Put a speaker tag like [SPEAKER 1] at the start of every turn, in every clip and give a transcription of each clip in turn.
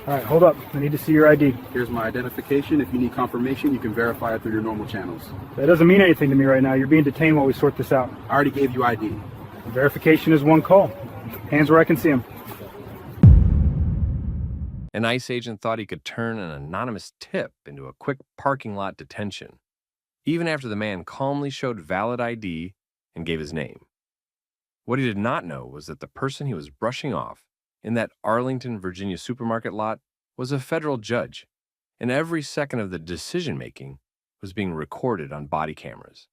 [SPEAKER 1] All right, hold up. I need to see your ID.
[SPEAKER 2] Here's my identification. If you need confirmation, you can verify it through your normal channels.
[SPEAKER 1] That doesn't mean anything to me right now. You're being detained while we sort this out.
[SPEAKER 2] I already gave you ID.
[SPEAKER 1] Verification is one call. Hands where I can see them.
[SPEAKER 3] An ICE agent thought he could turn an anonymous tip into a quick parking lot detention, even after the man calmly showed valid ID and gave his name. What he did not know was that the person he was brushing off in that Arlington, Virginia supermarket lot was a federal judge, and every second of the decision-making was being recorded on body cameras.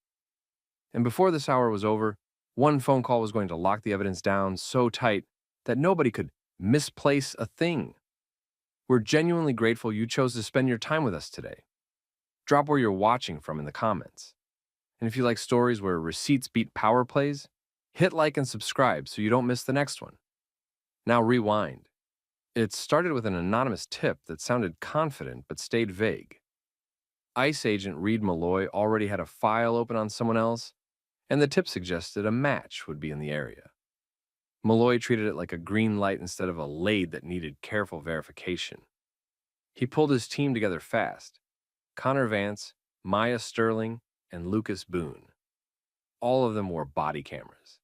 [SPEAKER 3] And before this hour was over, one phone call was going to lock the evidence down so tight that nobody could misplace a thing. We're genuinely grateful you chose to spend your time with us today. Drop where you're watching from in the comments. And if you like stories where receipts beat power plays, hit like and subscribe so you don't miss the next one. Now rewind. It started with an anonymous tip that sounded confident but stayed vague. ICE agent Reed Malloy already had a file open on someone else, and the tip suggested a match would be in the area. Malloy treated it like a green light instead of a lead that needed careful verification. He pulled his team together fast. Connor Vance, Maya Sterling, and Lucas Boone. All of them wore body cameras.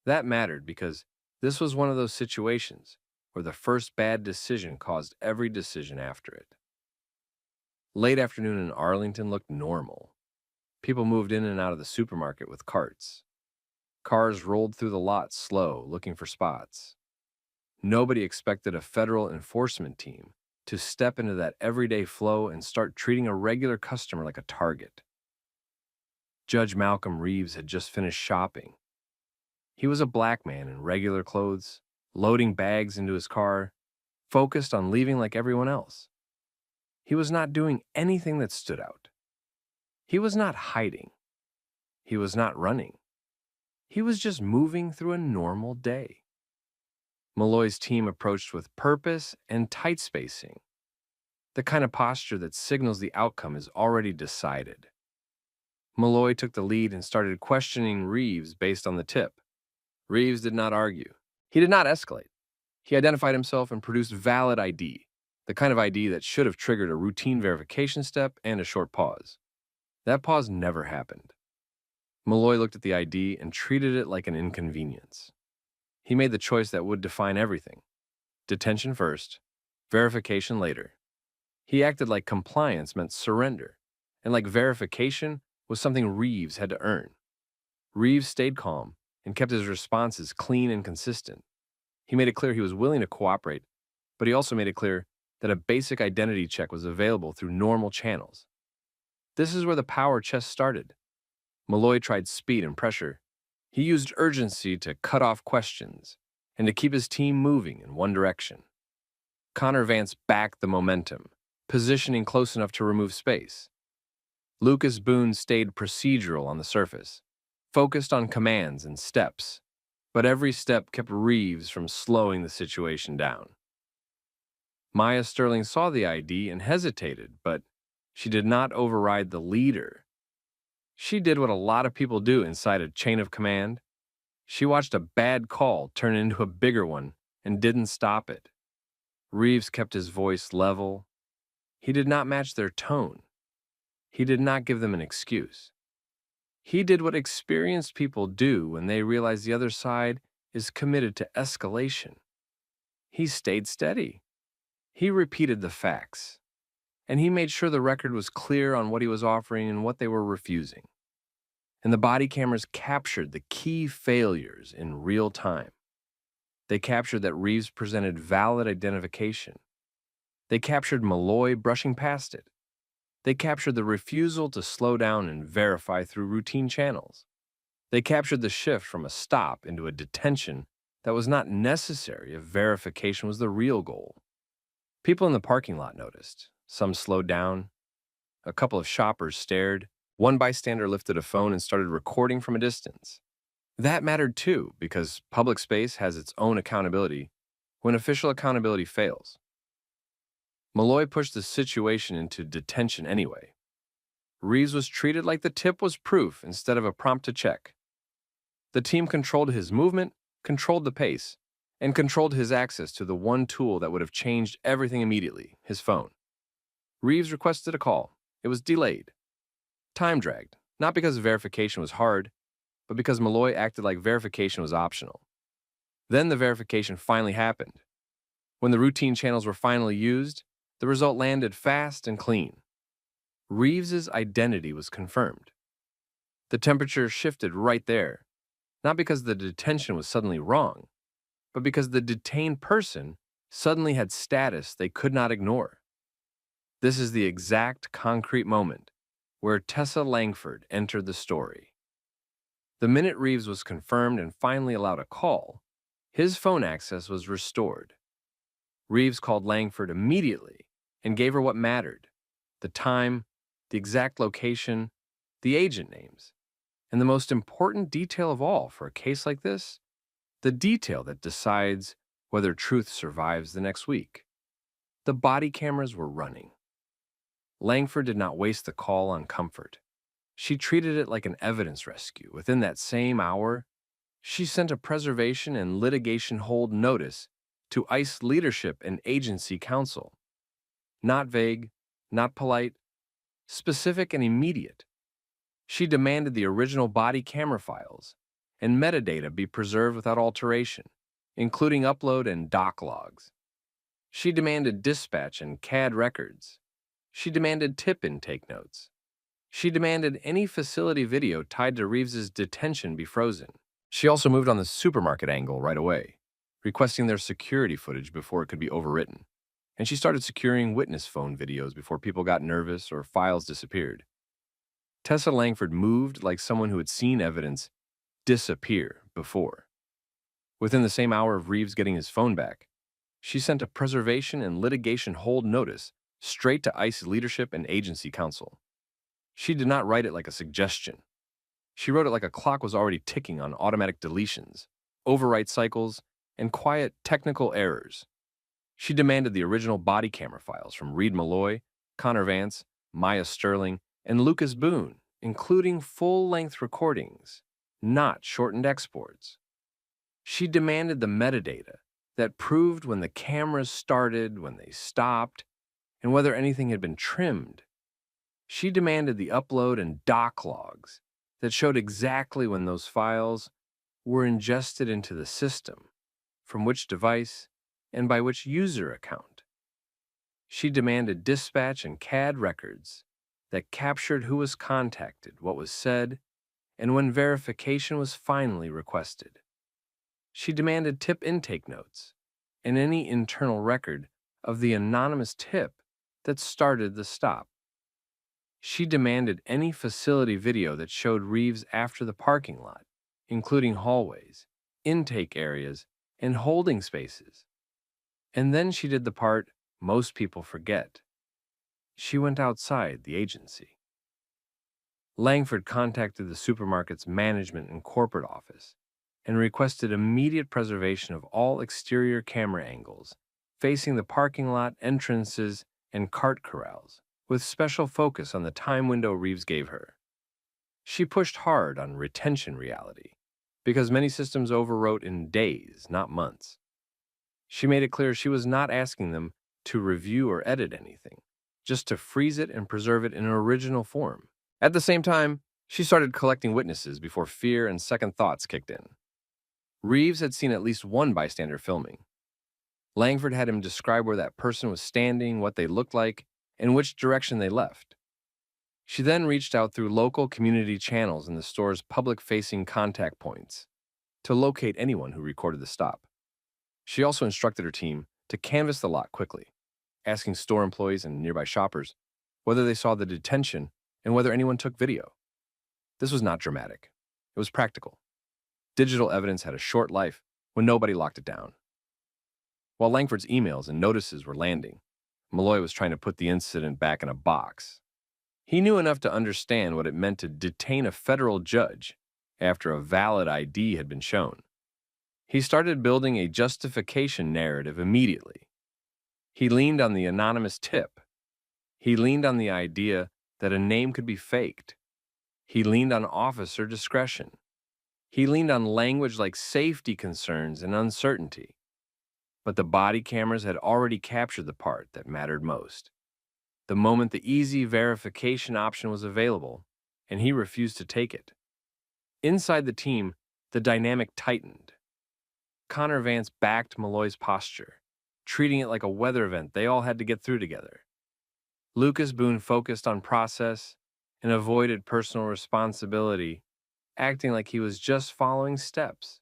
[SPEAKER 3] That mattered because this was one of those situations where the first bad decision caused every decision after it. Late afternoon in Arlington looked normal. People moved in and out of the supermarket with carts. Cars rolled through the lot slow, looking for spots. Nobody expected a federal enforcement team to step into that everyday flow and start treating a regular customer like a target. Judge Malcolm Reeves had just finished shopping. He was a black man in regular clothes, loading bags into his car, focused on leaving like everyone else. He was not doing anything that stood out. He was not hiding. He was not running. He was just moving through a normal day. Malloy's team approached with purpose and tight spacing, the kind of posture that signals the outcome is already decided. Malloy took the lead and started questioning Reeves based on the tip. Reeves did not argue. He did not escalate. He identified himself and produced valid ID, the kind of ID that should have triggered a routine verification step and a short pause. That pause never happened. Malloy looked at the ID and treated it like an inconvenience. He made the choice that would define everything. Detention first, verification later. He acted like compliance meant surrender, and like verification was something Reeves had to earn. Reeves stayed calm and kept his responses clean and consistent. He made it clear he was willing to cooperate, but he also made it clear that a basic identity check was available through normal channels. This is where the power chess started. Malloy tried speed and pressure. He used urgency to cut off questions and to keep his team moving in one direction. Connor Vance backed the momentum, positioning close enough to remove space. Lucas Boone stayed procedural on the surface, focused on commands and steps, but every step kept Reeves from slowing the situation down. Maya Sterling saw the ID and hesitated, but she did not override the leader. She did what a lot of people do inside a chain of command. She watched a bad call turn into a bigger one and didn't stop it. Reeves kept his voice level. He did not match their tone. He did not give them an excuse. He did what experienced people do when they realize the other side is committed to escalation. He stayed steady. He repeated the facts. And he made sure the record was clear on what he was offering and what they were refusing. And the body cameras captured the key failures in real time. They captured that Reeves presented valid identification. They captured Malloy brushing past it. They captured the refusal to slow down and verify through routine channels. They captured the shift from a stop into a detention that was not necessary if verification was the real goal. People in the parking lot noticed. Some slowed down. A couple of shoppers stared. One bystander lifted a phone and started recording from a distance. That mattered too, because public space has its own accountability when official accountability fails. Malloy pushed the situation into detention anyway. Reeves was treated like the tip was proof instead of a prompt to check. The team controlled his movement, controlled the pace, and controlled his access to the one tool that would have changed everything immediately, his phone. Reeves requested a call. It was delayed. Time dragged, not because verification was hard, but because Malloy acted like verification was optional. Then the verification finally happened. When the routine channels were finally used, the result landed fast and clean. Reeves's identity was confirmed. The temperature shifted right there, not because the detention was suddenly wrong, but because the detained person suddenly had status they could not ignore. This is the exact concrete moment where Tessa Langford entered the story. The minute Reeves was confirmed and finally allowed a call, his phone access was restored. Reeves called Langford immediately and gave her what mattered: the time, the exact location, the agent names, and the most important detail of all for a case like this, the detail that decides whether truth survives the next week. The body cameras were running. Langford did not waste the call on comfort. She treated it like an evidence rescue. Within that same hour, she sent a preservation and litigation hold notice to ICE leadership and agency counsel. Not vague, not polite, specific and immediate. She demanded the original body camera files and metadata be preserved without alteration, including upload and doc logs. She demanded dispatch and CAD records. She demanded tip intake notes. She demanded any facility video tied to Reeves's detention be frozen. She also moved on the supermarket angle right away, requesting their security footage before it could be overwritten. And she started securing witness phone videos before people got nervous or files disappeared. Tessa Langford moved like someone who had seen evidence disappear before. Within the same hour of Reeves getting his phone back, she sent a preservation and litigation hold notice straight to ICE leadership and agency counsel. She did not write it like a suggestion. She wrote it like a clock was already ticking on automatic deletions, overwrite cycles, and quiet technical errors. She demanded the original body camera files from Reed Malloy, Connor Vance, Maya Sterling, and Lucas Boone, including full-length recordings, not shortened exports. She demanded the metadata that proved when the cameras started, when they stopped, and whether anything had been trimmed. She demanded the upload and doc logs that showed exactly when those files were ingested into the system, from which device, and by which user account. She demanded dispatch and CAD records that captured who was contacted, what was said, and when verification was finally requested. She demanded tip intake notes and any internal record of the anonymous tip that started the stop. She demanded any facility video that showed Reeves after the parking lot, including hallways, intake areas, and holding spaces. And then she did the part most people forget. She went outside the agency. Langford contacted the supermarket's management and corporate office and requested immediate preservation of all exterior camera angles facing the parking lot, entrances, and cart corrals, with special focus on the time window Reeves gave her. She pushed hard on retention reality, because many systems overwrote in days, not months. She made it clear she was not asking them to review or edit anything, just to freeze it and preserve it in an original form. At the same time, she started collecting witnesses before fear and second thoughts kicked in. Reeves had seen at least one bystander filming. Langford had him describe where that person was standing, what they looked like, and which direction they left. She then reached out through local community channels in the store's public-facing contact points to locate anyone who recorded the stop. She also instructed her team to canvass the lot quickly, asking store employees and nearby shoppers whether they saw the detention and whether anyone took video. This was not dramatic. It was practical. Digital evidence had a short life when nobody locked it down. While Langford's emails and notices were landing, Malloy was trying to put the incident back in a box. He knew enough to understand what it meant to detain a federal judge after a valid ID had been shown. He started building a justification narrative immediately. He leaned on the anonymous tip. He leaned on the idea that a name could be faked. He leaned on officer discretion. He leaned on language like safety concerns and uncertainty. But the body cameras had already captured the part that mattered most. The moment the easy verification option was available, and he refused to take it. Inside the team, the dynamic tightened. Connor Vance backed Malloy's posture, treating it like a weather event they all had to get through together. Lucas Boone focused on process and avoided personal responsibility, acting like he was just following steps.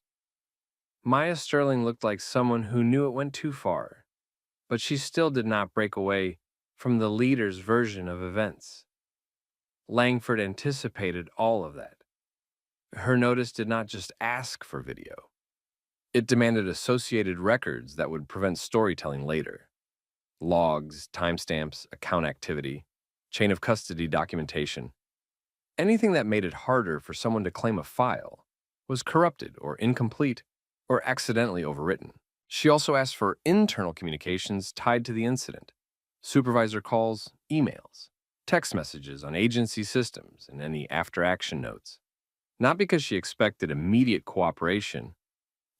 [SPEAKER 3] Maya Sterling looked like someone who knew it went too far, but she still did not break away from the leader's version of events. Langford anticipated all of that. Her notice did not just ask for video. It demanded associated records that would prevent storytelling later. Logs, timestamps, account activity, chain of custody documentation. Anything that made it harder for someone to claim a file was corrupted or incomplete or accidentally overwritten. She also asked for internal communications tied to the incident, supervisor calls, emails, text messages on agency systems, and any after-action notes. Not because she expected immediate cooperation,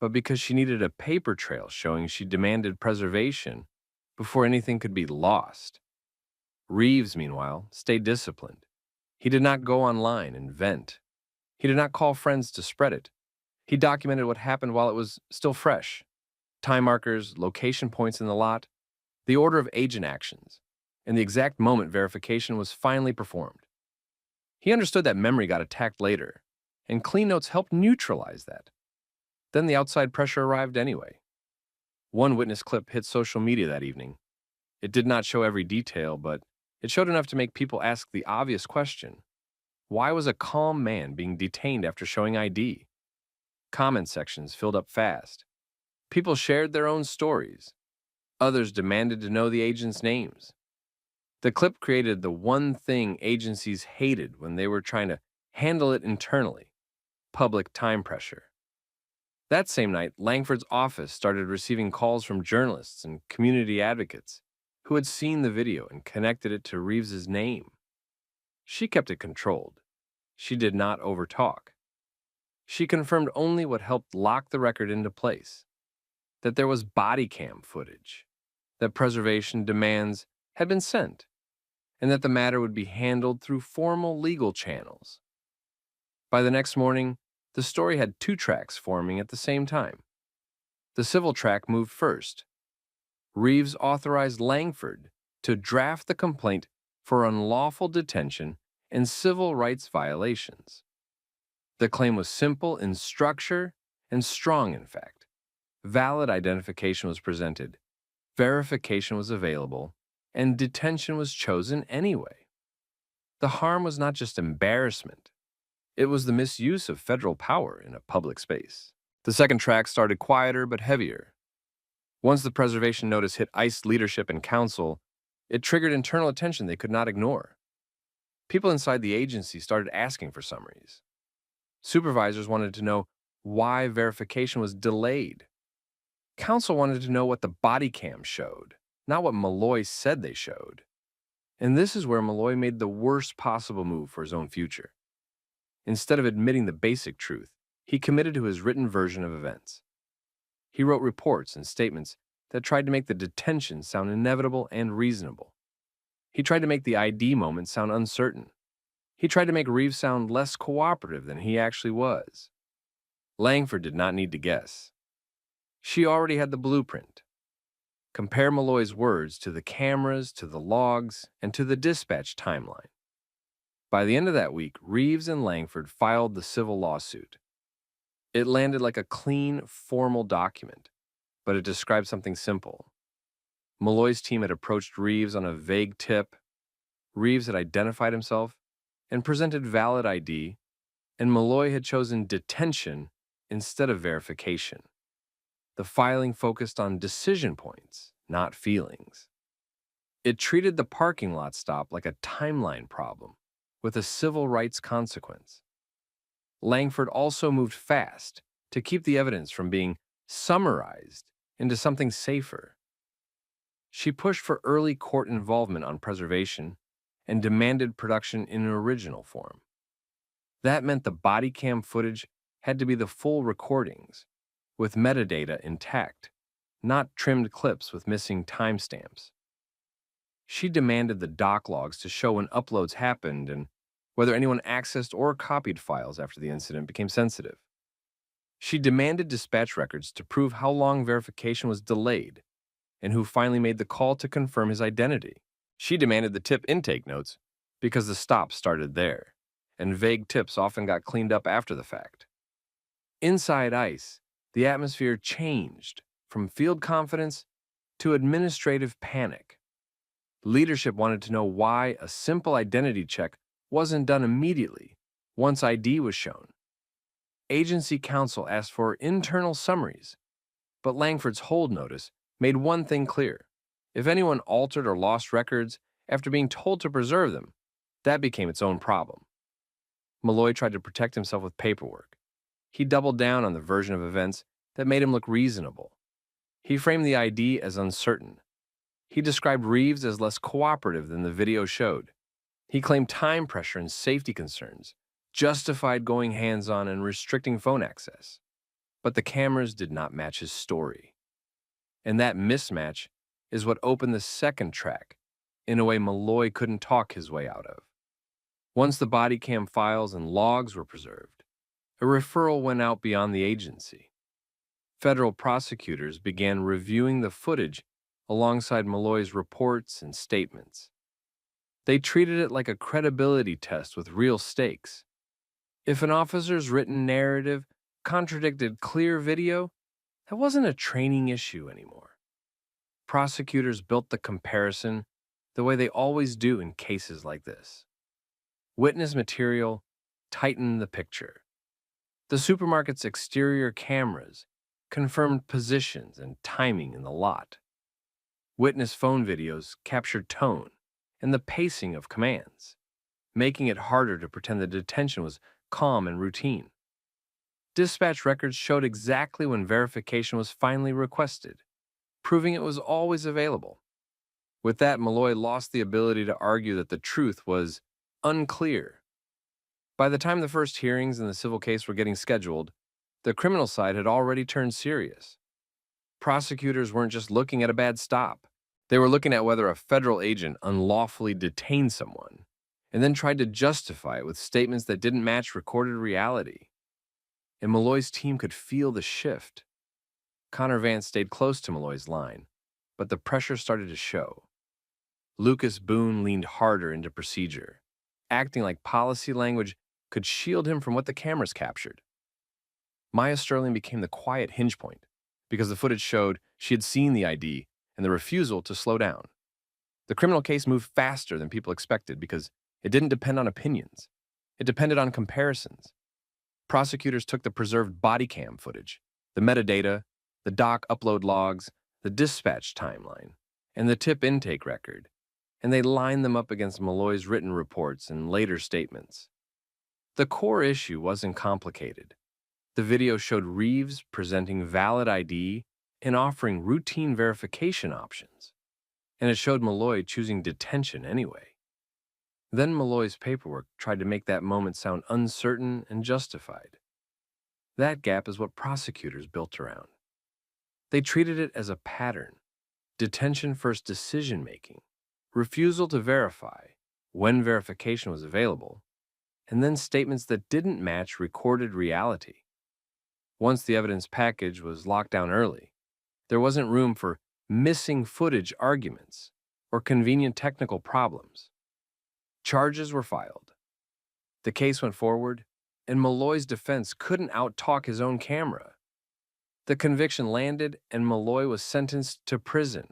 [SPEAKER 3] but because she needed a paper trail showing she demanded preservation before anything could be lost. Reeves, meanwhile, stayed disciplined. He did not go online and vent. He did not call friends to spread it. He documented what happened while it was still fresh. Time markers, location points in the lot, the order of agent actions, and the exact moment verification was finally performed. He understood that memory got attacked later, and clean notes helped neutralize that. Then the outside pressure arrived anyway. One witness clip hit social media that evening. It did not show every detail, but it showed enough to make people ask the obvious question. Why was a calm man being detained after showing ID? Comment sections filled up fast. People shared their own stories. Others demanded to know the agents' names. The clip created the one thing agencies hated when they were trying to handle it internally: public time pressure. That same night, Langford's office started receiving calls from journalists and community advocates who had seen the video and connected it to Reeves's name. She kept it controlled. She did not overtalk. She confirmed only what helped lock the record into place: that there was Bodycam footage, that preservation demands had been sent, and that the matter would be handled through formal legal channels. By the next morning, the story had two tracks forming at the same time. The civil track moved first. Reeves authorized Langford to draft the complaint for unlawful detention and civil rights violations. The claim was simple in structure and strong, in fact. Valid identification was presented, verification was available, and detention was chosen anyway. The harm was not just embarrassment. It was the misuse of federal power in a public space. The second track started quieter but heavier. Once the preservation notice hit ICE leadership and counsel, it triggered internal attention they could not ignore. People inside the agency started asking for summaries. Supervisors wanted to know why verification was delayed. Counsel wanted to know what the body cam showed, not what Malloy said they showed. And this is where Malloy made the worst possible move for his own future. Instead of admitting the basic truth, he committed to his written version of events. He wrote reports and statements that tried to make the detention sound inevitable and reasonable. He tried to make the ID moment sound uncertain. He tried to make Reeves sound less cooperative than he actually was. Langford did not need to guess. She already had the blueprint. Compare Malloy's words to the cameras, to the logs, and to the dispatch timeline. By the end of that week, Reeves and Langford filed the civil lawsuit. It landed like a clean, formal document, but it described something simple. Malloy's team had approached Reeves on a vague tip. Reeves had identified himself and presented valid ID, and Malloy had chosen detention instead of verification. The filing focused on decision points, not feelings. It treated the parking lot stop like a timeline problem with a civil rights consequence. Langford also moved fast to keep the evidence from being summarized into something safer. She pushed for early court involvement on preservation and demanded production in an original form. That meant the body cam footage had to be the full recordings, with metadata intact, not trimmed clips with missing timestamps. She demanded the doc logs to show when uploads happened and whether anyone accessed or copied files after the incident became sensitive. She demanded dispatch records to prove how long verification was delayed and who finally made the call to confirm his identity. She demanded the tip intake notes because the stop started there, and vague tips often got cleaned up after the fact. Inside ICE, the atmosphere changed from field confidence to administrative panic. Leadership wanted to know why a simple identity check wasn't done immediately once ID was shown. Agency counsel asked for internal summaries, but Langford's hold notice made one thing clear. If anyone altered or lost records after being told to preserve them, that became its own problem. Malloy tried to protect himself with paperwork. He doubled down on the version of events that made him look reasonable. He framed the ID as uncertain. He described Reeves as less cooperative than the video showed. He claimed time pressure and safety concerns justified going hands-on and restricting phone access. But the cameras did not match his story. And that mismatch is what opened the second track in a way Malloy couldn't talk his way out of. Once the Bodycam files and logs were preserved, a referral went out beyond the agency. Federal prosecutors began reviewing the footage alongside Malloy's reports and statements. They treated it like a credibility test with real stakes. If an officer's written narrative contradicted clear video, that wasn't a training issue anymore. Prosecutors built the comparison the way they always do in cases like this. Witness material tightened the picture. The supermarket's exterior cameras confirmed positions and timing in the lot. Witness phone videos captured tone and the pacing of commands, making it harder to pretend the detention was calm and routine. Dispatch records showed exactly when verification was finally requested, proving it was always available. With that, Malloy lost the ability to argue that the truth was unclear. By the time the first hearings in the civil case were getting scheduled, the criminal side had already turned serious. Prosecutors weren't just looking at a bad stop. They were looking at whether a federal agent unlawfully detained someone, and then tried to justify it with statements that didn't match recorded reality. And Malloy's team could feel the shift. Connor Vance stayed close to Malloy's line, but the pressure started to show. Lucas Boone leaned harder into procedure, acting like policy language could shield him from what the cameras captured. Maya Sterling became the quiet hinge point because the footage showed she had seen the ID and the refusal to slow down. The criminal case moved faster than people expected because it didn't depend on opinions. It depended on comparisons. Prosecutors took the preserved body cam footage, the metadata, the doc upload logs, the dispatch timeline, and the tip intake record, and they lined them up against Malloy's written reports and later statements. The core issue wasn't complicated. The video showed Reeves presenting valid ID and offering routine verification options, and it showed Malloy choosing detention anyway. Then Malloy's paperwork tried to make that moment sound uncertain and justified. That gap is what prosecutors built around. They treated it as a pattern: detention-first decision-making, refusal to verify when verification was available, and then statements that didn't match recorded reality. Once the evidence package was locked down early, there wasn't room for missing footage arguments or convenient technical problems. Charges were filed. The case went forward, and Malloy's defense couldn't out-talk his own camera. The conviction landed, and Malloy was sentenced to prison.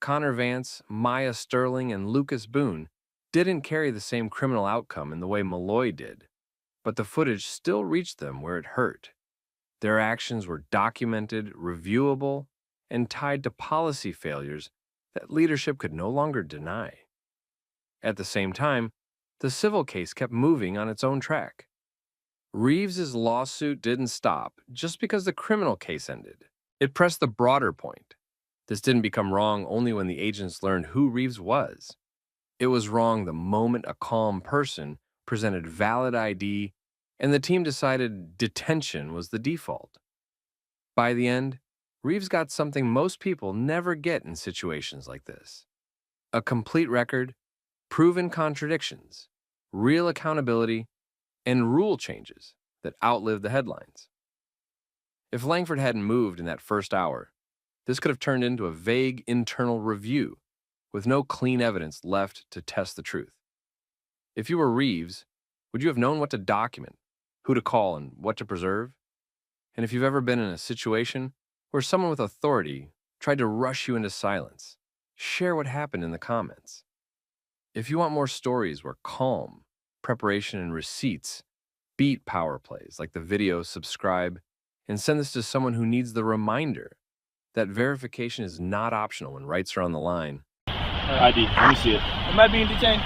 [SPEAKER 3] Connor Vance, Maya Sterling, and Lucas Boone didn't carry the same criminal outcome in the way Malloy did, but the footage still reached them where it hurt. Their actions were documented, reviewable, and tied to policy failures that leadership could no longer deny. At the same time, the civil case kept moving on its own track. Reeves's lawsuit didn't stop just because the criminal case ended. It pressed the broader point. This didn't become wrong only when the agents learned who Reeves was. It was wrong the moment a calm person presented valid ID and the team decided detention was the default. By the end, Reeves got something most people never get in situations like this: a complete record, proven contradictions, real accountability, and rule changes that outlived the headlines. If Langford hadn't moved in that first hour, this could have turned into a vague internal review with no clean evidence left to test the truth. If you were Reeves, would you have known what to document, who to call, and what to preserve? And if you've ever been in a situation where someone with authority tried to rush you into silence, share what happened in the comments. If you want more stories where calm, preparation, and receipts beat power plays like the video, subscribe, and send this to someone who needs the reminder that verification is not optional when rights are on the line.
[SPEAKER 4] ID, let me see it.
[SPEAKER 5] Am I being detained?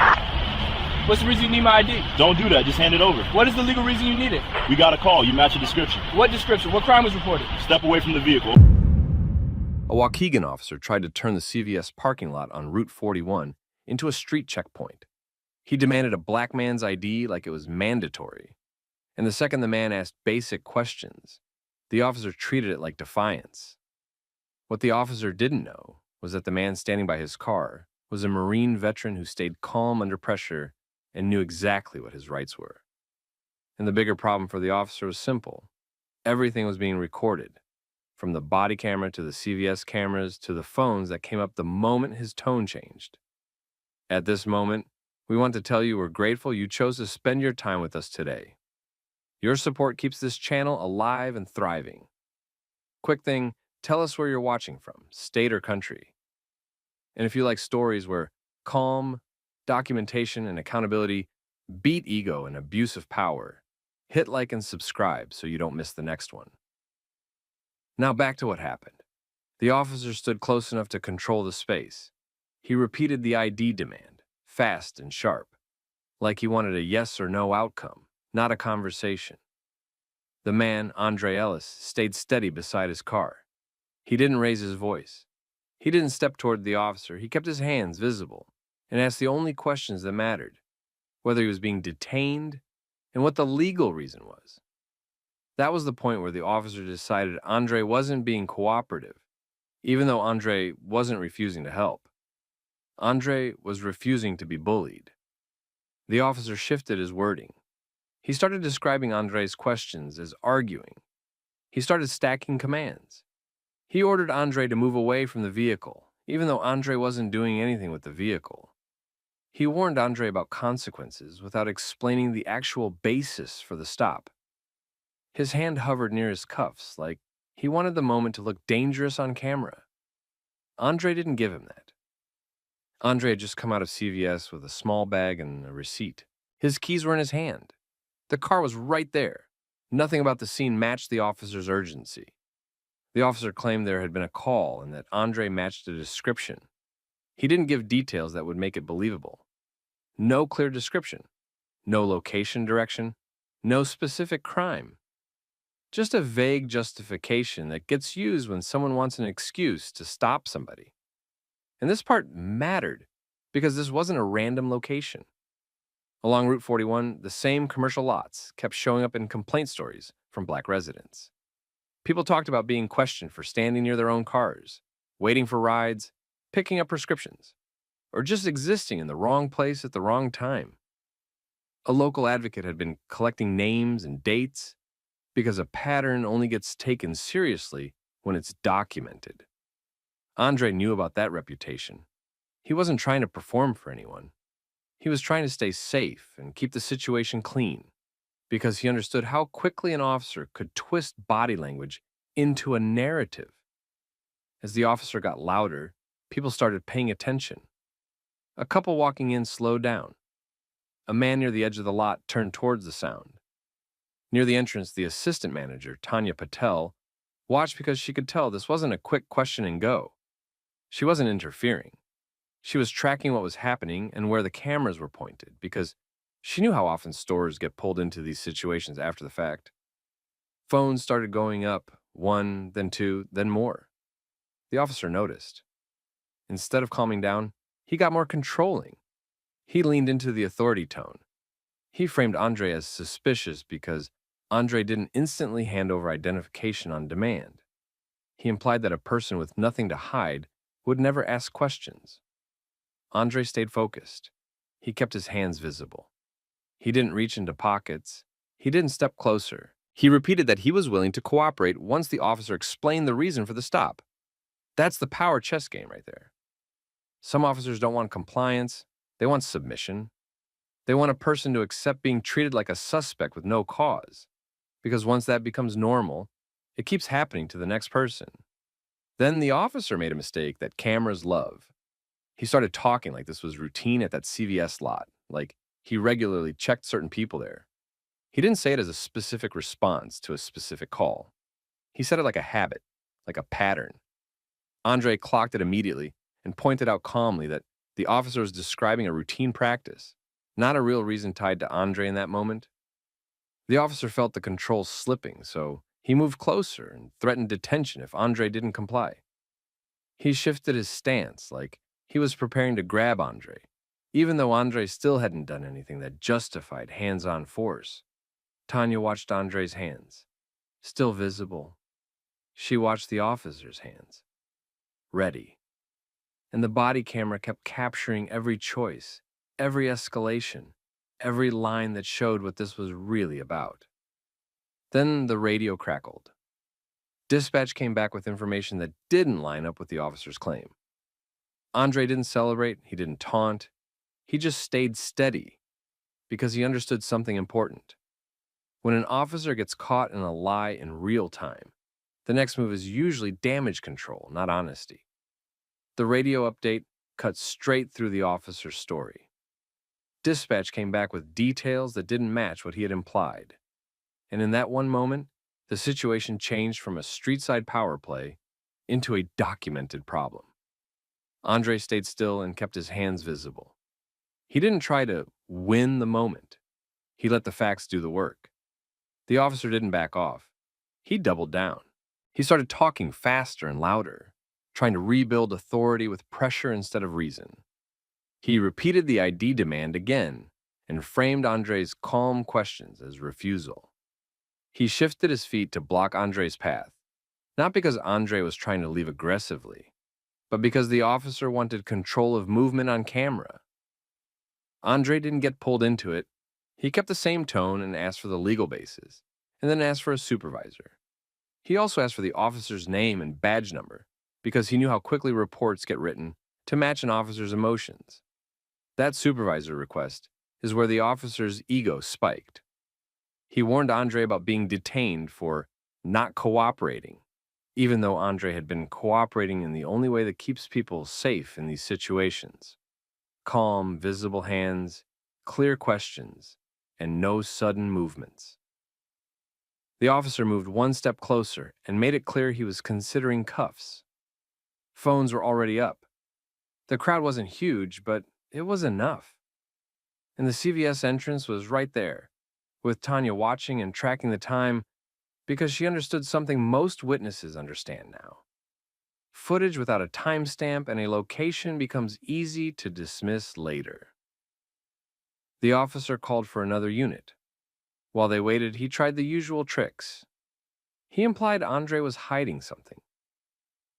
[SPEAKER 5] What's the reason you need my ID?
[SPEAKER 4] Don't do that, just hand it over.
[SPEAKER 5] What is the legal reason you need it?
[SPEAKER 4] We got a call, you match the description.
[SPEAKER 5] What description? What crime was reported?
[SPEAKER 4] Step away from the vehicle.
[SPEAKER 3] A Waukegan officer tried to turn the CVS parking lot on Route 41 into a street checkpoint. He demanded a black man's ID like it was mandatory. And the second the man asked basic questions, the officer treated it like defiance. What the officer didn't know was that the man standing by his car was a Marine veteran who stayed calm under pressure and knew exactly what his rights were. And the bigger problem for the officer was simple. Everything was being recorded, from the body camera to the CVS cameras to the phones that came up the moment his tone changed. At this moment, we want to tell you we're grateful you chose to spend your time with us today. Your support keeps this channel alive and thriving. Quick thing, tell us where you're watching from, state or country. And if you like stories where calm, documentation, and accountability beat ego and abuse of power, hit like and subscribe so you don't miss the next one. Now back to what happened. The officer stood close enough to control the space. He repeated the ID demand, fast and sharp, like he wanted a yes or no outcome, not a conversation. The man, Andre Ellis, stayed steady beside his car. He didn't raise his voice. He didn't step toward the officer. He kept his hands visible and asked the only questions that mattered: whether he was being detained and what the legal reason was. That was the point where the officer decided Andre wasn't being cooperative, even though Andre wasn't refusing to help. Andre was refusing to be bullied. The officer shifted his wording. He started describing Andre's questions as arguing. He started stacking commands. He ordered Andre to move away from the vehicle, even though Andre wasn't doing anything with the vehicle. He warned Andre about consequences without explaining the actual basis for the stop. His hand hovered near his cuffs, like he wanted the moment to look dangerous on camera. Andre didn't give him that. Andre had just come out of CVS with a small bag and a receipt. His keys were in his hand. The car was right there. Nothing about the scene matched the officer's urgency. The officer claimed there had been a call and that Andre matched a description. He didn't give details that would make it believable. No clear description, no location direction, no specific crime. Just a vague justification that gets used when someone wants an excuse to stop somebody. And this part mattered because this wasn't a random location. Along Route 41, the same commercial lots kept showing up in complaint stories from Black residents. People talked about being questioned for standing near their own cars, waiting for rides, picking up prescriptions, or just existing in the wrong place at the wrong time. A local advocate had been collecting names and dates because a pattern only gets taken seriously when it's documented. Andre knew about that reputation. He wasn't trying to perform for anyone. He was trying to stay safe and keep the situation clean because he understood how quickly an officer could twist body language into a narrative. As the officer got louder, people started paying attention. A couple walking in slowed down. A man near the edge of the lot turned towards the sound. Near the entrance, the assistant manager, Tanya Patel, watched because she could tell this wasn't a quick question and go. She wasn't interfering. She was tracking what was happening and where the cameras were pointed because she knew how often stores get pulled into these situations after the fact. Phones started going up, one, then two, then more. The officer noticed. Instead of calming down, he got more controlling. He leaned into the authority tone. He framed Andre as suspicious because Andre didn't instantly hand over identification on demand. He implied that a person with nothing to hide would never ask questions. Andre stayed focused. He kept his hands visible. He didn't reach into pockets. He didn't step closer. He repeated that he was willing to cooperate once the officer explained the reason for the stop. That's the power chess game right there. Some officers don't want compliance. They want submission. They want a person to accept being treated like a suspect with no cause. Because once that becomes normal, it keeps happening to the next person. Then the officer made a mistake that cameras love. He started talking like this was routine at that CVS lot, like he regularly checked certain people there. He didn't say it as a specific response to a specific call. He said it like a habit, like a pattern. Andre clocked it immediately and pointed out calmly that the officer was describing a routine practice, not a real reason tied to Andre in that moment. The officer felt the controls slipping, so he moved closer and threatened detention if Andre didn't comply. He shifted his stance like he was preparing to grab Andre, even though Andre still hadn't done anything that justified hands-on force. Tanya watched Andre's hands, still visible. She watched the officer's hands, ready. And the body camera kept capturing every choice, every escalation, every line that showed what this was really about. Then the radio crackled. Dispatch came back with information that didn't line up with the officer's claim. Andre didn't celebrate, he didn't taunt, he just stayed steady because he understood something important. When an officer gets caught in a lie in real time, the next move is usually damage control, not honesty. The radio update cut straight through the officer's story. Dispatch came back with details that didn't match what he had implied. And in that one moment, the situation changed from a street-side power play into a documented problem. Andre stayed still and kept his hands visible. He didn't try to win the moment. He let the facts do the work. The officer didn't back off. He doubled down. He started talking faster and louder, trying to rebuild authority with pressure instead of reason. He repeated the ID demand again and framed Andre's calm questions as refusal. He shifted his feet to block Andre's path, not because Andre was trying to leave aggressively, but because the officer wanted control of movement on camera. Andre didn't get pulled into it. He kept the same tone and asked for the legal basis, and then asked for a supervisor. He also asked for the officer's name and badge number, because he knew how quickly reports get written to match an officer's emotions. That supervisor request is where the officer's ego spiked. He warned Andre about being detained for not cooperating, even though Andre had been cooperating in the only way that keeps people safe in these situations. Calm, visible hands, clear questions, and no sudden movements. The officer moved one step closer and made it clear he was considering cuffs. Phones were already up. The crowd wasn't huge, but it was enough. And the CVS entrance was right there, with Tanya watching and tracking the time because she understood something most witnesses understand now. Footage without a timestamp and a location becomes easy to dismiss later. The officer called for another unit. While they waited, he tried the usual tricks. He implied Andre was hiding something.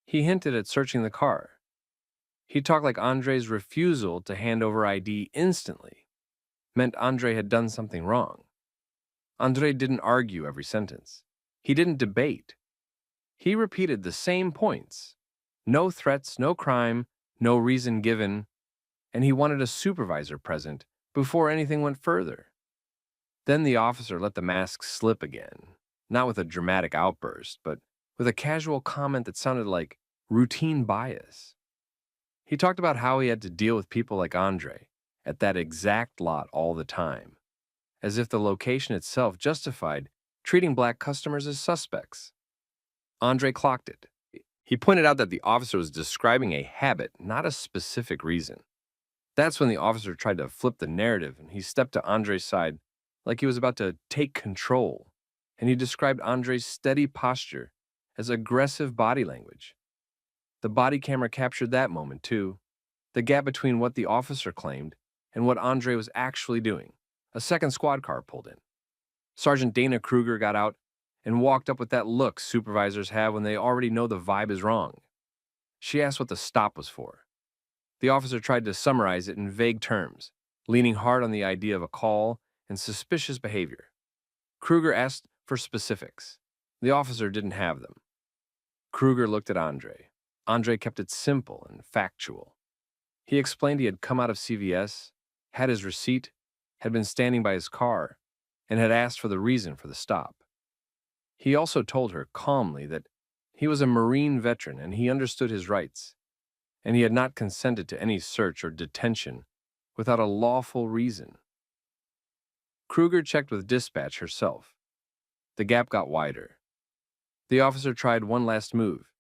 [SPEAKER 3] He hinted at searching the car. He talked like Andre's refusal to hand over ID instantly meant Andre had done something wrong. Andre didn't argue every sentence. He didn't debate. He repeated the same points. No threats, no crime, no reason given, and he wanted a supervisor present before anything went further. Then the officer let the mask slip again, not with a dramatic outburst, but with a casual comment that sounded like routine bias. He talked about how he had to deal with people like Andre at that exact lot all the time, as if the location itself justified treating black customers as suspects. Andre clocked it. He pointed out that the officer was describing a habit, not a specific reason. That's when the officer tried to flip the narrative, and he stepped to Andre's side like he was about to take control, and he described Andre's steady posture as aggressive body language. The body camera captured that moment, too, the gap between what the officer claimed and what Andre was actually doing. A second squad car pulled in. Sergeant Dana Kruger got out and walked up with that look supervisors have when they already know the vibe is wrong. She asked what the stop was for. The officer tried to summarize it in vague terms, leaning hard on the idea of a call and suspicious behavior. Kruger asked for specifics. The officer didn't have them. Kruger looked at Andre. Andre kept it simple and factual. He explained he had come out of CVS, had his receipt, had been standing by his car, and had asked for the reason for the stop. He also told her calmly that he was a Marine veteran and he understood his rights, and he had not consented to any search or detention without a lawful reason. Kruger checked with dispatch herself. The gap got wider. The officer tried one last move.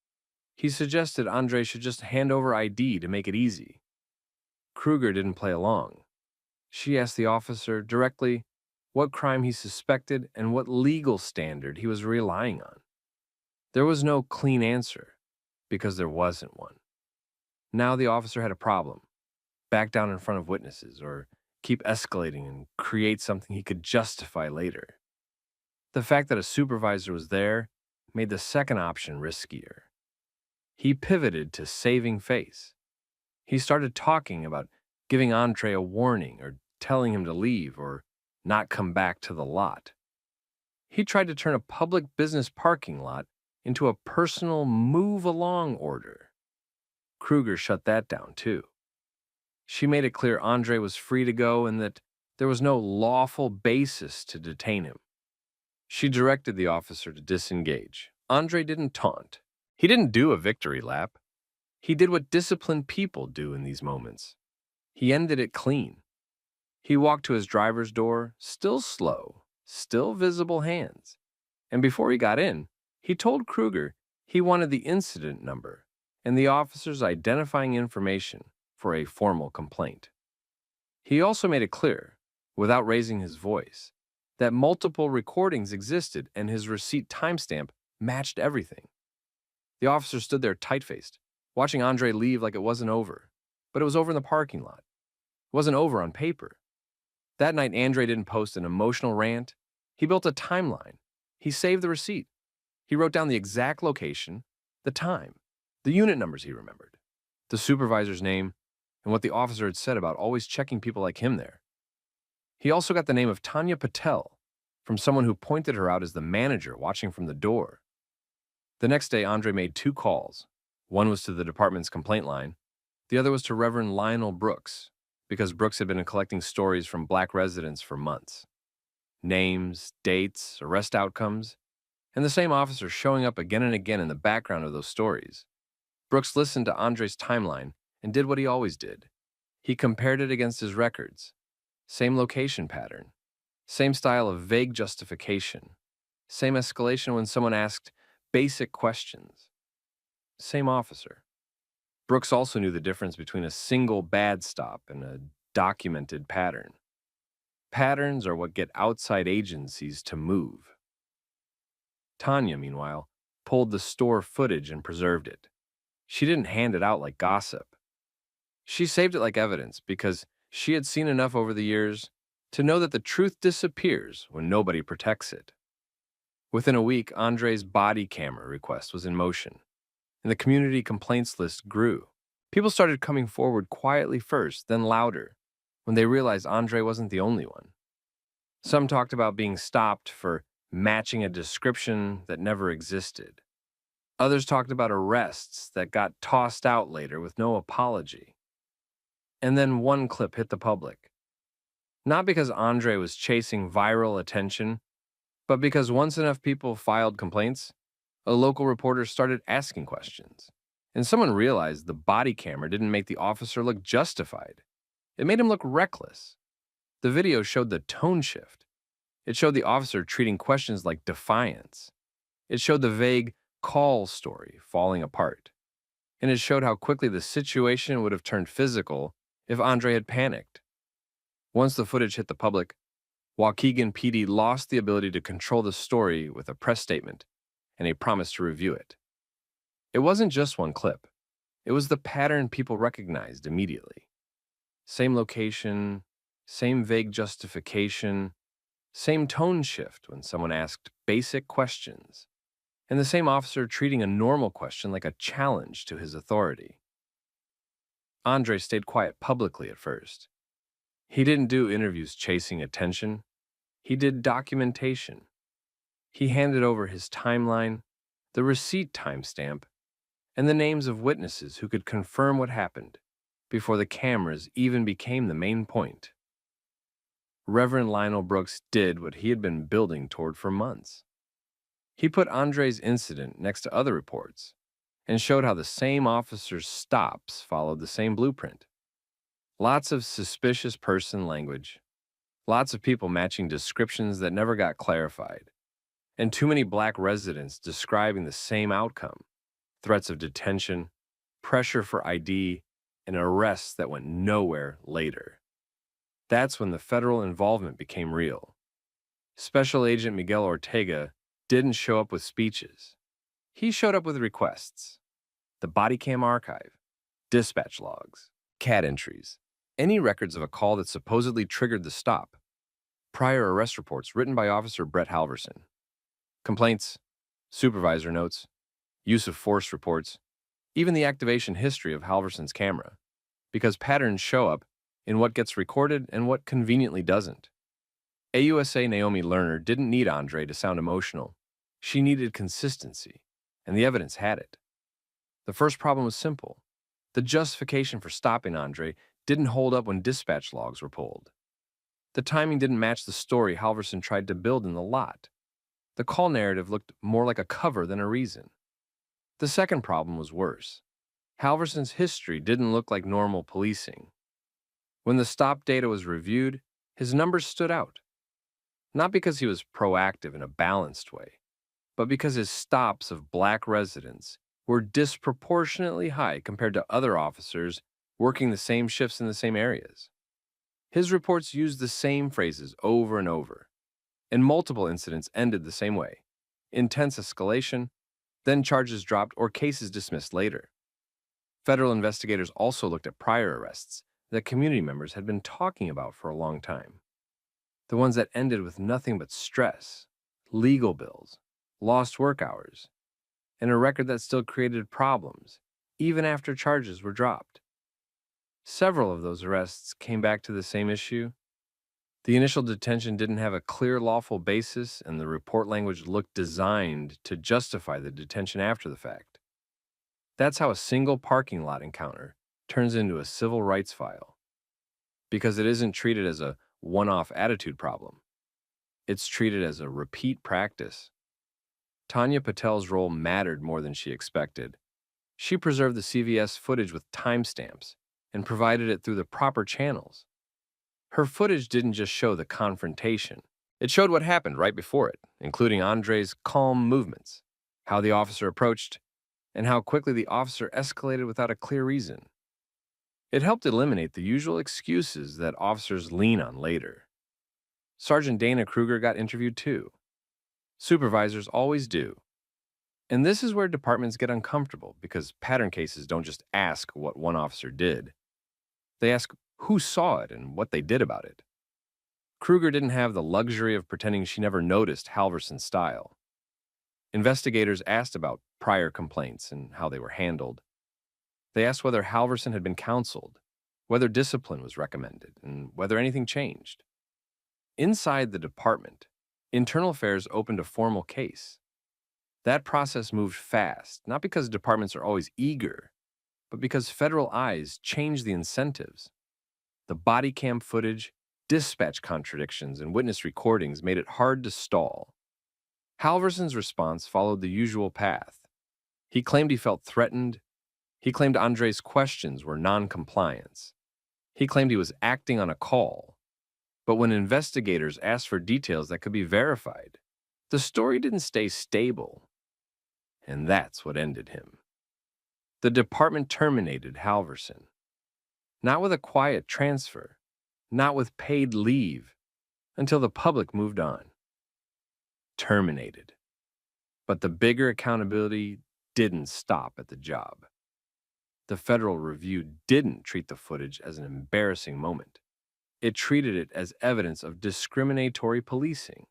[SPEAKER 3] He suggested Andre should just hand over ID to make it easy. Kruger didn't play along. She asked the officer directly what crime he suspected and what legal standard he was relying on. There was no clean answer, because there wasn't one. Now the officer had a problem: back down in front of witnesses or keep escalating and create something he could justify later. The fact that a supervisor was there made the second option riskier. He pivoted to saving face. He started talking about giving Andre a warning or telling him to leave or not come back to the lot. He tried to turn a public business parking lot into a personal move-along order. Kruger shut that down too. She made it clear Andre was free to go and that there was no lawful basis to detain him. She directed the officer to disengage. Andre didn't taunt. He didn't do a victory lap. He did what disciplined people do in these moments. He ended it clean. He walked to his driver's door, still slow, still visible hands. And before he got in, he told Kruger he wanted the incident number and the officer's identifying information for a formal complaint. He also made it clear, without raising his voice, that multiple recordings existed and his receipt timestamp matched everything. The officer stood there tight-faced, watching Andre leave like it wasn't over. But it was over in the parking lot. It wasn't over on paper. That night, Andre didn't post an emotional rant. He built a timeline. He saved the receipt. He wrote down the exact location, the time, the unit numbers he remembered, the supervisor's name, and what the officer had said about always checking people like him there. He also got the name of Tanya Patel from someone who pointed her out as the manager watching from the door. The next day, Andre made 2 calls. One was to the department's complaint line. The other was to Reverend Lionel Brooks, because Brooks had been collecting stories from Black residents for months. Names, dates, arrest outcomes, and the same officer showing up again and again in the background of those stories. Brooks listened to Andre's timeline and did what he always did. He compared it against his records. Same location pattern. Same style of vague justification. Same escalation when someone asked basic questions. Same officer. Brooks also knew the difference between a single bad stop and a documented pattern. Patterns are what get outside agencies to move. Tanya, meanwhile, pulled the store footage and preserved it. She didn't hand it out like gossip. She saved it like evidence because she had seen enough over the years to know that the truth disappears when nobody protects it. Within a week, Andre's body camera request was in motion, and the community complaints list grew. People started coming forward quietly first, then louder, when they realized Andre wasn't the only one. Some talked about being stopped for matching a description that never existed. Others talked about arrests that got tossed out later with no apology. And then one clip hit the public. Not because Andre was chasing viral attention, but because once enough people filed complaints, a local reporter started asking questions. And someone realized the body camera didn't make the officer look justified. It made him look reckless. The video showed the tone shift. It showed the officer treating questions like defiance. It showed the vague call story falling apart. And it showed how quickly the situation would have turned physical if Andre had panicked. Once the footage hit the public, Waukegan PD lost the ability to control the story with a press statement and a promise to review it. It wasn't just one clip. It was the pattern people recognized immediately. Same location, same vague justification, same tone shift when someone asked basic questions, and the same officer treating a normal question like a challenge to his authority. Andre stayed quiet publicly at first. He didn't do interviews chasing attention. He did documentation. He handed over his timeline, the receipt timestamp, and the names of witnesses who could confirm what happened before the cameras even became the main point. Reverend Lionel Brooks did what he had been building toward for months. He put Andre's incident next to other reports and showed how the same officer's stops followed the same blueprint. Lots of suspicious person language, lots of people matching descriptions that never got clarified, and too many black residents describing the same outcome: threats of detention, pressure for ID, and arrests that went nowhere later. That's when the federal involvement became real. Special Agent Miguel Ortega didn't show up with speeches. He showed up with requests: the Bodycam archive, dispatch logs, CAD entries, any records of a call that supposedly triggered the stop, prior arrest reports written by Officer Brett Halverson, complaints, supervisor notes, use of force reports, even the activation history of Halverson's camera, because patterns show up in what gets recorded and what conveniently doesn't. AUSA Naomi Lerner didn't need Andre to sound emotional. She needed consistency, and the evidence had it. The first problem was simple. The justification for stopping Andre didn't hold up when dispatch logs were pulled. The timing didn't match the story Halverson tried to build in the lot. The call narrative looked more like a cover than a reason. The second problem was worse. Halverson's history didn't look like normal policing. When the stop data was reviewed, his numbers stood out. Not because he was proactive in a balanced way, but because his stops of black residents were disproportionately high compared to other officers working the same shifts in the same areas. His reports used the same phrases over and over, and multiple incidents ended the same way: intense escalation, then charges dropped or cases dismissed later. Federal investigators also looked at prior arrests that community members had been talking about for a long time. The ones that ended with nothing but stress, legal bills, lost work hours, and a record that still created problems, even after charges were dropped. Several of those arrests came back to the same issue. The initial detention didn't have a clear lawful basis, and the report language looked designed to justify the detention after the fact. That's how a single parking lot encounter turns into a civil rights file, because it isn't treated as a one-off attitude problem. It's treated as a repeat practice. Tanya Patel's role mattered more than she expected. She preserved the CVS footage with timestamps and provided it through the proper channels. Her footage didn't just show the confrontation. It showed what happened right before it, including Andre's calm movements, how the officer approached, and how quickly the officer escalated without a clear reason. It helped eliminate the usual excuses that officers lean on later. Sergeant Dana Kruger got interviewed too. Supervisors always do. And this is where departments get uncomfortable, because pattern cases don't just ask what one officer did. They ask who saw it and what they did about it. Kruger didn't have the luxury of pretending she never noticed Halverson's style. Investigators asked about prior complaints and how they were handled. They asked whether Halverson had been counseled, whether discipline was recommended, and whether anything changed. Inside the department, Internal Affairs opened a formal case. That process moved fast, not because departments are always eager, but because federal eyes change the incentives. The body cam footage, dispatch contradictions, and witness recordings made it hard to stall. Halverson's response followed the usual path. He claimed he felt threatened. He claimed Andre's questions were non-compliance. He claimed he was acting on a call. But when investigators asked for details that could be verified, the story didn't stay stable. And that's what ended him. The department terminated Halverson. Not with a quiet transfer, not with paid leave, until the public moved on. Terminated. But the bigger accountability didn't stop at the job. The Federal Review didn't treat the footage as an embarrassing moment. It treated it as evidence of discriminatory policing.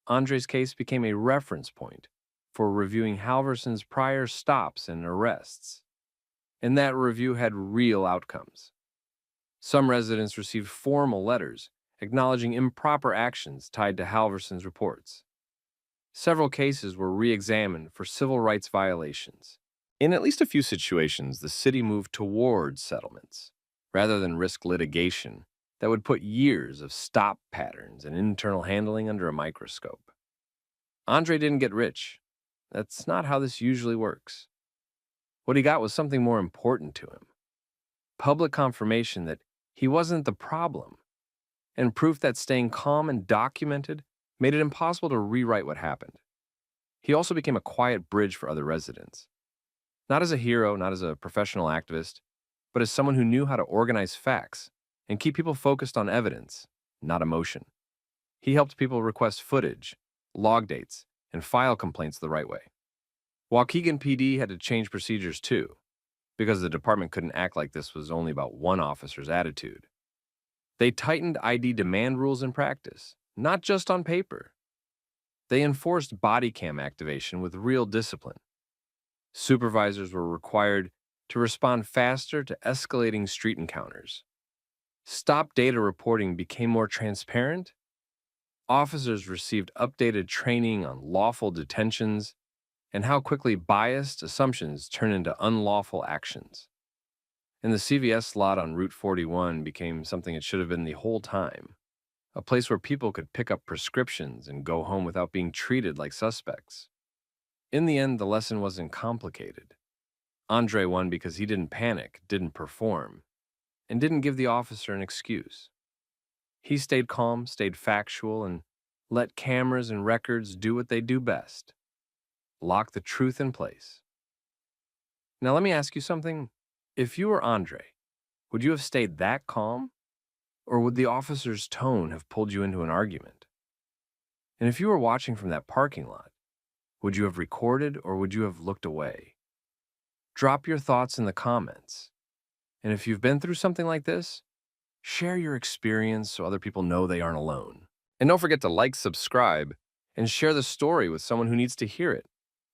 [SPEAKER 3] Andre's case became a reference point for reviewing Halverson's prior stops and arrests, and that review had real outcomes. Some residents received formal letters acknowledging improper actions tied to Halverson's reports. Several cases were re-examined for civil rights violations. In at least a few situations, the city moved towards settlements, rather than risk litigation that would put years of stop patterns and internal handling under a microscope. Andre didn't get rich. That's not how this usually works. What he got was something more important to him: public confirmation that he wasn't the problem, and proof that staying calm and documented made it impossible to rewrite what happened. He also became a quiet bridge for other residents. Not as a hero, not as a professional activist, but as someone who knew how to organize facts and keep people focused on evidence, not emotion. He helped people request footage, log dates, and file complaints the right way. Waukegan PD had to change procedures too, because the department couldn't act like this was only about one officer's attitude. They tightened ID demand rules in practice, not just on paper. They enforced Bodycam activation with real discipline. Supervisors were required to respond faster to escalating street encounters. Stop data reporting became more transparent. Officers received updated training on lawful detentions and how quickly biased assumptions turn into unlawful actions. And the CVS lot on Route 41 became something it should have been the whole time, a place where people could pick up prescriptions and go home without being treated like suspects. In the end, the lesson wasn't complicated. Andre won because he didn't panic, didn't perform, and didn't give the officer an excuse. He stayed calm, stayed factual, and let cameras and records do what they do best: lock the truth in place. Now let me ask you something. If you were Andre, would you have stayed that calm? Or would the officer's tone have pulled you into an argument? And if you were watching from that parking lot, would you have recorded or would you have looked away? Drop your thoughts in the comments. And if you've been through something like this, share your experience so other people know they aren't alone. And don't forget to like, subscribe, and share the story with someone who needs to hear it,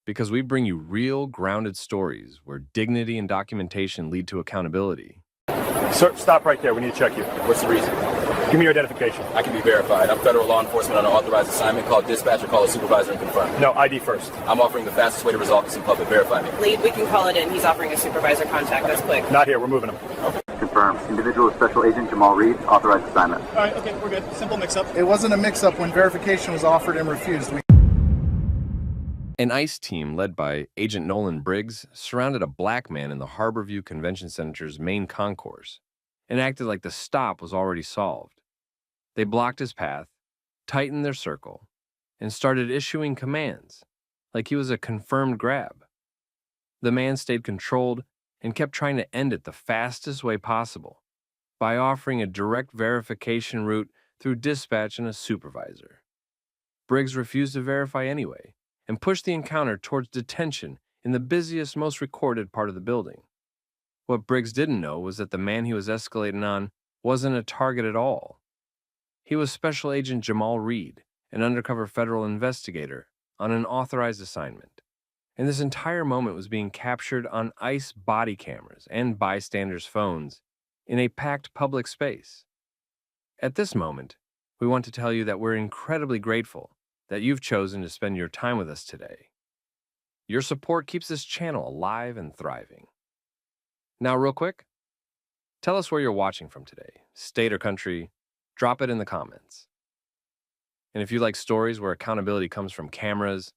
[SPEAKER 3] because we bring you real, grounded stories where dignity and documentation lead to accountability.
[SPEAKER 1] Sir, stop right there. We need to check you.
[SPEAKER 2] What's the reason?
[SPEAKER 1] Give me your identification.
[SPEAKER 2] I can be verified. I'm federal law enforcement on an authorized assignment. Call dispatch or call a supervisor and confirm.
[SPEAKER 1] No, ID first.
[SPEAKER 2] I'm offering the fastest way to resolve this in public. Verify me.
[SPEAKER 6] Lead, we can call it in. He's offering a supervisor contact. That's quick.
[SPEAKER 1] Not here. We're moving him.
[SPEAKER 7] Confirmed. Individual Special Agent Jamal Reed, authorized assignment.
[SPEAKER 8] All right, okay, we're good. Simple mix-up.
[SPEAKER 9] It wasn't a mix-up when verification was offered and refused.
[SPEAKER 3] An ICE team led by Agent Nolan Briggs surrounded a black man in the Harborview Convention Center's main concourse and acted like the stop was already solved. They blocked his path, tightened their circle, and started issuing commands like he was a confirmed grab. The man stayed controlled and kept trying to end it the fastest way possible by offering a direct verification route through dispatch and a supervisor. Briggs refused to verify anyway and pushed the encounter towards detention in the busiest, most recorded part of the building. What Briggs didn't know was that the man he was escalating on wasn't a target at all. He was Special Agent Jamal Reed, an undercover federal investigator on an authorized assignment. And this entire moment was being captured on ICE body cameras and bystanders' phones in a packed public space. At this moment, we want to tell you that we're incredibly grateful that you've chosen to spend your time with us today. Your support keeps this channel alive and thriving. Now, real quick, tell us where you're watching from today, state or country. Drop it in the comments. And if you like stories where accountability comes from cameras,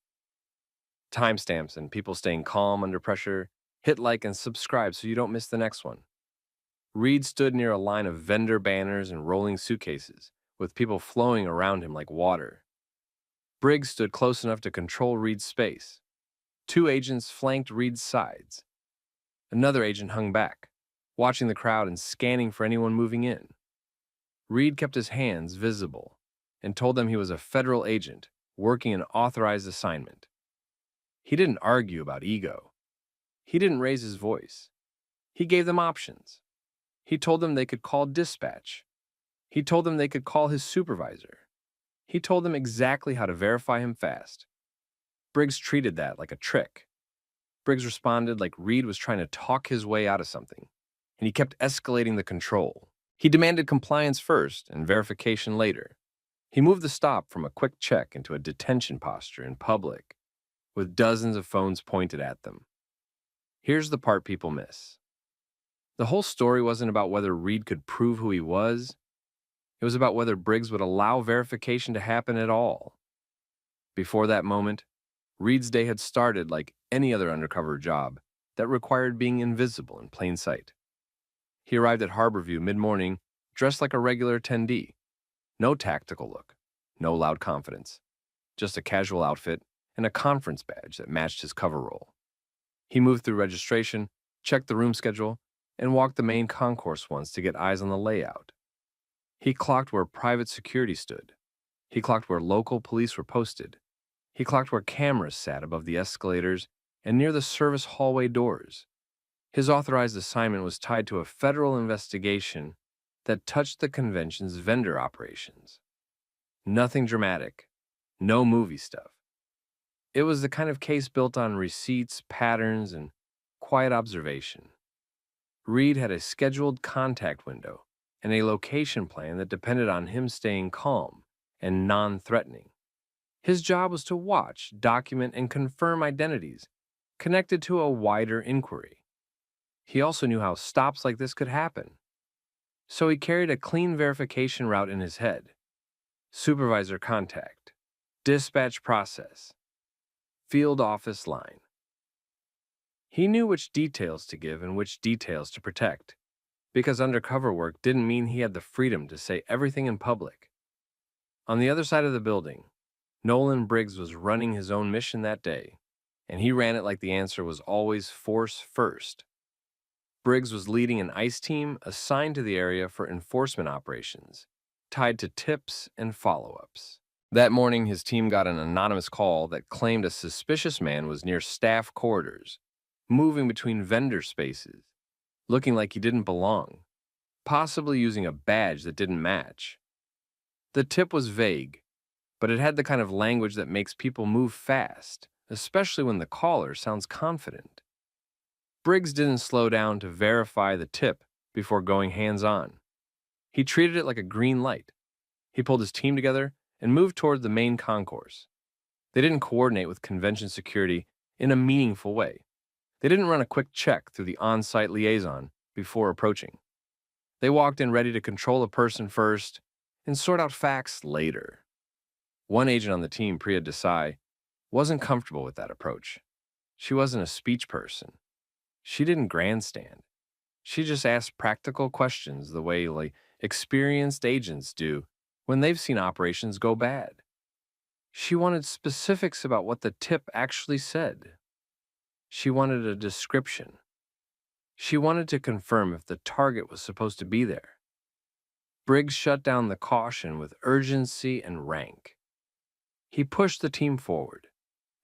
[SPEAKER 3] timestamps, and people staying calm under pressure, hit like and subscribe so you don't miss the next one. Reed stood near a line of vendor banners and rolling suitcases, with people flowing around him like water. Briggs stood close enough to control Reed's space. 2 agents flanked Reed's sides. Another agent hung back, watching the crowd and scanning for anyone moving in. Reed kept his hands visible and told them he was a federal agent working an authorized assignment. He didn't argue about ego. He didn't raise his voice. He gave them options. He told them they could call dispatch. He told them they could call his supervisor. He told them exactly how to verify him fast. Briggs treated that like a trick. Briggs responded like Reed was trying to talk his way out of something, and he kept escalating the control. He demanded compliance first and verification later. He moved the stop from a quick check into a detention posture in public, with dozens of phones pointed at them. Here's the part people miss. The whole story wasn't about whether Reed could prove who he was. It was about whether Briggs would allow verification to happen at all. Before that moment, Reed's day had started like any other undercover job that required being invisible in plain sight. He arrived at Harborview mid-morning, dressed like a regular attendee. No tactical look, no loud confidence, just a casual outfit and a conference badge that matched his cover role. He moved through registration, checked the room schedule, and walked the main concourse once to get eyes on the layout. He clocked where private security stood. He clocked where local police were posted. He clocked where cameras sat above the escalators and near the service hallway doors. His authorized assignment was tied to a federal investigation that touched the convention's vendor operations. Nothing dramatic, no movie stuff. It was the kind of case built on receipts, patterns, and quiet observation. Reed had a scheduled contact window and a location plan that depended on him staying calm and non-threatening. His job was to watch, document, and confirm identities connected to a wider inquiry. He also knew how stops like this could happen. So he carried a clean verification route in his head. Supervisor contact, dispatch process, field office line. He knew which details to give and which details to protect, because undercover work didn't mean he had the freedom to say everything in public. On the other side of the building, Nolan Briggs was running his own mission that day, and he ran it like the answer was always force first. Briggs was leading an ICE team assigned to the area for enforcement operations, tied to tips and follow-ups. That morning, his team got an anonymous call that claimed a suspicious man was near staff corridors, moving between vendor spaces, looking like he didn't belong, possibly using a badge that didn't match. The tip was vague, but it had the kind of language that makes people move fast, especially when the caller sounds confident. Briggs didn't slow down to verify the tip before going hands-on. He treated it like a green light. He pulled his team together and moved toward the main concourse. They didn't coordinate with convention security in a meaningful way. They didn't run a quick check through the on-site liaison before approaching. They walked in ready to control a person first and sort out facts later. One agent on the team, Priya Desai, wasn't comfortable with that approach. She wasn't a speech person. She didn't grandstand. She just asked practical questions the way experienced agents do when they've seen operations go bad. She wanted specifics about what the tip actually said. She wanted a description. She wanted to confirm if the target was supposed to be there. Briggs shut down the caution with urgency and rank. He pushed the team forward,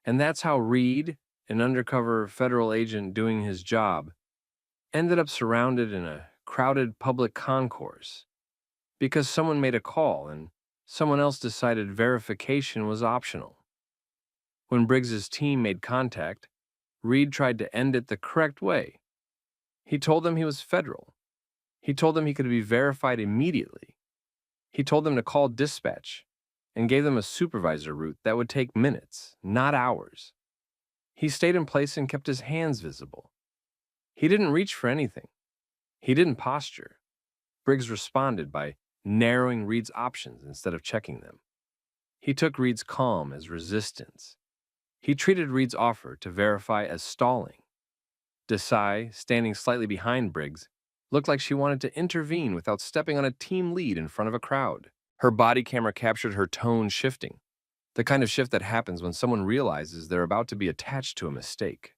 [SPEAKER 3] and that's how Reed, an undercover federal agent doing his job, ended up surrounded in a crowded public concourse because someone made a call and someone else decided verification was optional. When Briggs's team made contact, Reed tried to end it the correct way. He told them he was federal. He told them he could be verified immediately. He told them to call dispatch and gave them a supervisor route that would take minutes, not hours. He stayed in place and kept his hands visible. He didn't reach for anything. He didn't posture. Briggs responded by narrowing Reed's options instead of checking them. He took Reed's calm as resistance. He treated Reed's offer to verify as stalling. Desai, standing slightly behind Briggs, looked like she wanted to intervene without stepping on a team lead in front of a crowd. Her body camera captured her tone shifting, the kind of shift that happens when someone realizes they're about to be attached to a mistake.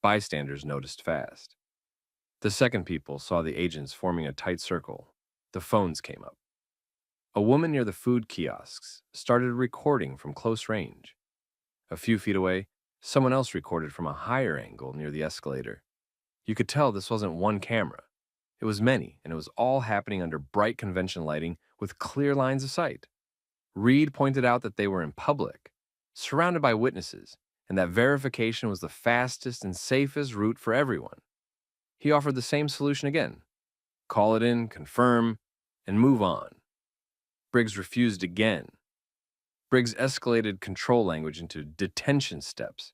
[SPEAKER 3] Bystanders noticed fast. The second people saw the agents forming a tight circle. The phones came up. A woman near the food kiosks started recording from close range. A few feet away, someone else recorded from a higher angle near the escalator. You could tell this wasn't one camera. It was many, and it was all happening under bright convention lighting with clear lines of sight. Reed pointed out that they were in public, surrounded by witnesses, and that verification was the fastest and safest route for everyone. He offered the same solution again: call it in, confirm, and move on. Briggs refused again. Briggs escalated control language into detention steps.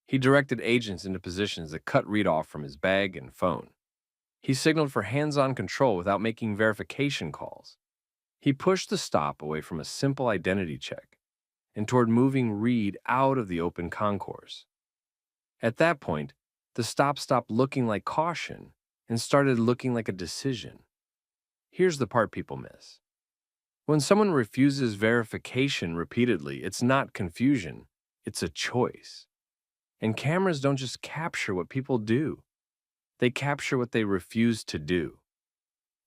[SPEAKER 3] He directed agents into positions that cut Reed off from his bag and phone. He signaled for hands-on control without making verification calls. He pushed the stop away from a simple identity check and toward moving Reed out of the open concourse. At that point, the stop stopped looking like caution and started looking like a decision. Here's the part people miss. When someone refuses verification repeatedly, it's not confusion, it's a choice. And cameras don't just capture what people do, they capture what they refuse to do.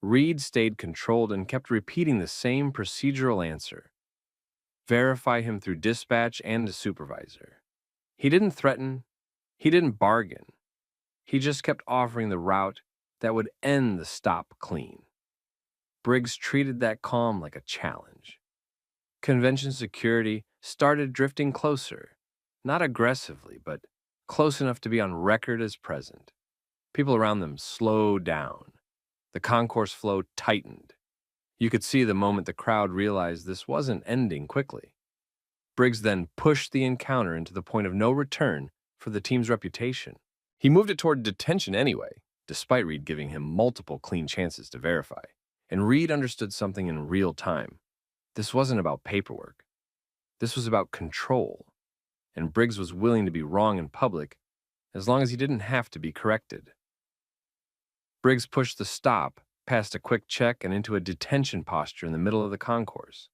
[SPEAKER 3] Reed stayed controlled and kept repeating the same procedural answer: verify him through dispatch and a supervisor. He didn't threaten, he didn't bargain. He just kept offering the route that would end the stop clean. Briggs treated that calm like a challenge. Convention security started drifting closer, not aggressively, but close enough to be on record as present. People around them slowed down. The concourse flow tightened. You could see the moment the crowd realized this wasn't ending quickly. Briggs then pushed the encounter into the point of no return for the team's reputation. He moved it toward detention anyway, despite Reed giving him multiple clean chances to verify. And Reed understood something in real time. This wasn't about paperwork. This was about control. And Briggs was willing to be wrong in public as long as he didn't have to be corrected. Briggs pushed the stop past a quick check and into a detention posture in the middle of the concourse.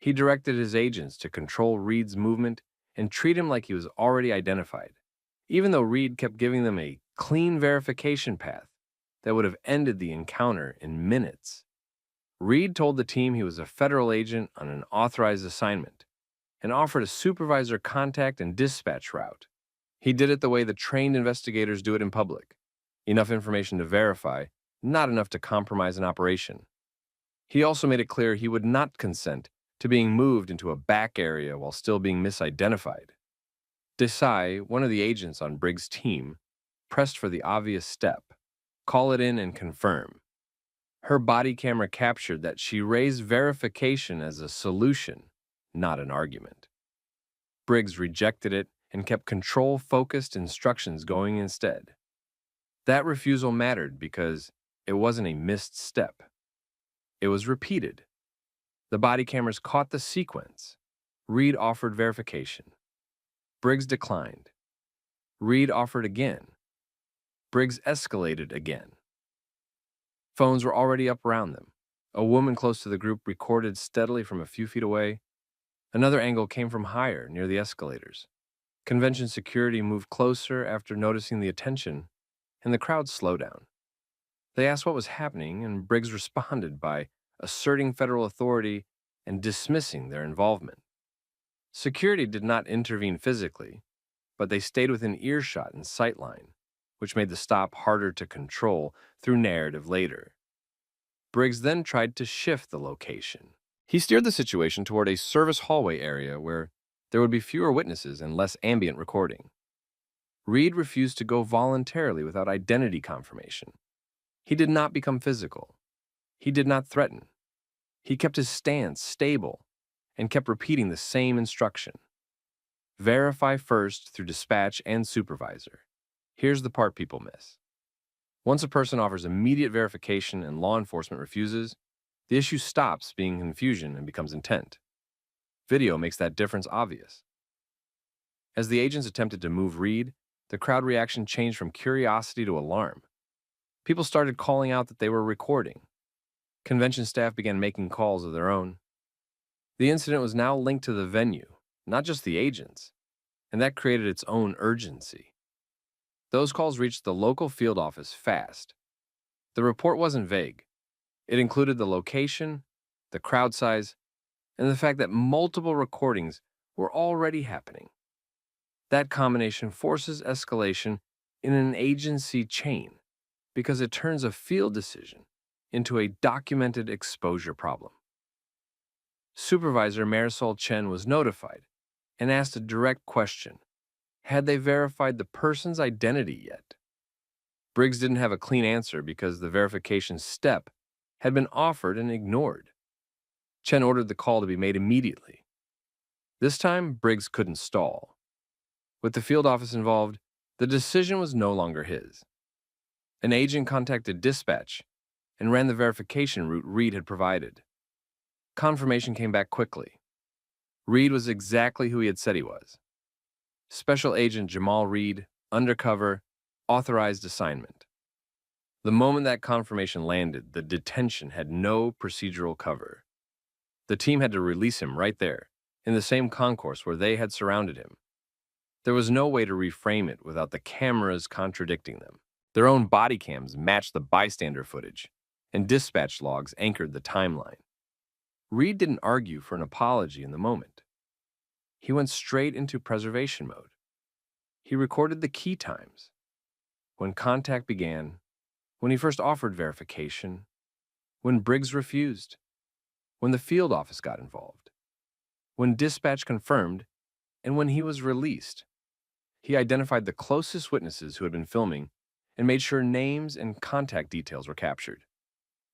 [SPEAKER 3] He directed his agents to control Reed's movement and treat him like he was already identified, even though Reed kept giving them a clean verification path that would have ended the encounter in minutes. Reed told the team he was a federal agent on an authorized assignment and offered a supervisor contact and dispatch route. He did it the way the trained investigators do it in public: enough information to verify, not enough to compromise an operation. He also made it clear he would not consent to being moved into a back area while still being misidentified. Desai, one of the agents on Briggs' team, pressed for the obvious step: call it in and confirm. Her body camera captured that she raised verification as a solution, not an argument. Briggs rejected it and kept control-focused instructions going instead. That refusal mattered because it wasn't a missed step. It was repeated. The body cameras caught the sequence. Reed offered verification. Briggs declined. Reed offered again. Briggs escalated again. Phones were already up around them. A woman close to the group recorded steadily from a few feet away. Another angle came from higher, near the escalators. Convention security moved closer after noticing the attention, and the crowd slowed down. They asked what was happening, and Briggs responded by asserting federal authority and dismissing their involvement. Security did not intervene physically, but they stayed within earshot and sightline, which made the stop harder to control through narrative later. Briggs then tried to shift the location. He steered the situation toward a service hallway area where there would be fewer witnesses and less ambient recording. Reed refused to go voluntarily without identity confirmation. He did not become physical. He did not threaten. He kept his stance stable and kept repeating the same instruction: verify first through dispatch and supervisor. Here's the part people miss. Once a person offers immediate verification and law enforcement refuses, the issue stops being confusion and becomes intent. Video makes that difference obvious. As the agents attempted to move Reed, the crowd reaction changed from curiosity to alarm. People started calling out that they were recording. Convention staff began making calls of their own. The incident was now linked to the venue, not just the agents, and that created its own urgency. Those calls reached the local field office fast. The report wasn't vague. It included the location, the crowd size, and the fact that multiple recordings were already happening. That combination forces escalation in an agency chain because it turns a field decision into a documented exposure problem. Supervisor Marisol Chen was notified and asked a direct question. Had they verified the person's identity yet? Briggs didn't have a clean answer because the verification step had been offered and ignored. Chen ordered the call to be made immediately. This time, Briggs couldn't stall. With the field office involved, the decision was no longer his. An agent contacted dispatch and ran the verification route Reed had provided. Confirmation came back quickly. Reed was exactly who he had said he was. Special Agent Jamal Reed, undercover, authorized assignment. The moment that confirmation landed, the detention had no procedural cover. The team had to release him right there, in the same concourse where they had surrounded him. There was no way to reframe it without the cameras contradicting them. Their own body cams matched the bystander footage, and dispatch logs anchored the timeline. Reed didn't argue for an apology in the moment. He went straight into preservation mode. He recorded the key times. When contact began, when he first offered verification, when Briggs refused, when the field office got involved, when dispatch confirmed, and when he was released. He identified the closest witnesses who had been filming and made sure names and contact details were captured.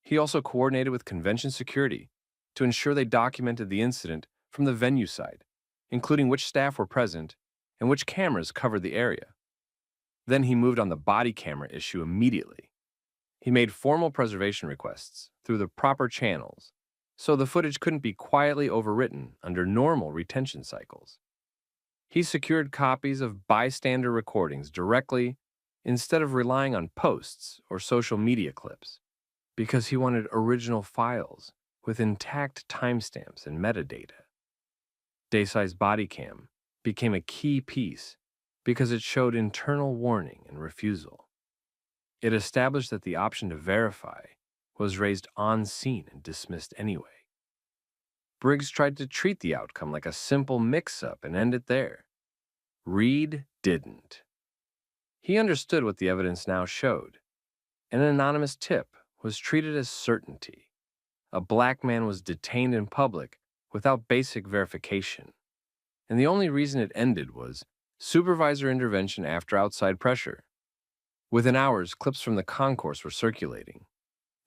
[SPEAKER 3] He also coordinated with convention security to ensure they documented the incident from the venue side, including which staff were present and which cameras covered the area. Then he moved on the body camera issue immediately. He made formal preservation requests through the proper channels, so the footage couldn't be quietly overwritten under normal retention cycles. He secured copies of bystander recordings directly instead of relying on posts or social media clips, because he wanted original files with intact timestamps and metadata. Desai's Bodycam became a key piece because it showed internal warning and refusal. It established that the option to verify was raised on scene and dismissed anyway. Briggs tried to treat the outcome like a simple mix-up and end it there. Reed didn't. He understood what the evidence now showed. An anonymous tip was treated as certainty. A black man was detained in public without basic verification. And the only reason it ended was supervisor intervention after outside pressure. Within hours, clips from the concourse were circulating.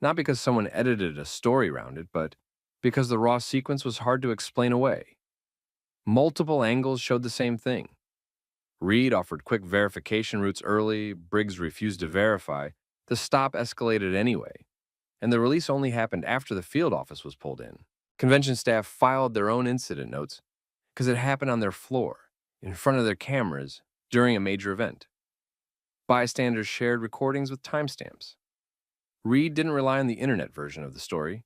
[SPEAKER 3] Not because someone edited a story around it, but because the raw sequence was hard to explain away. Multiple angles showed the same thing. Reed offered quick verification routes early, Briggs refused to verify, the stop escalated anyway, and the release only happened after the field office was pulled in. Convention staff filed their own incident notes because it happened on their floor, in front of their cameras, during a major event. Bystanders shared recordings with timestamps. Reed didn't rely on the internet version of the story.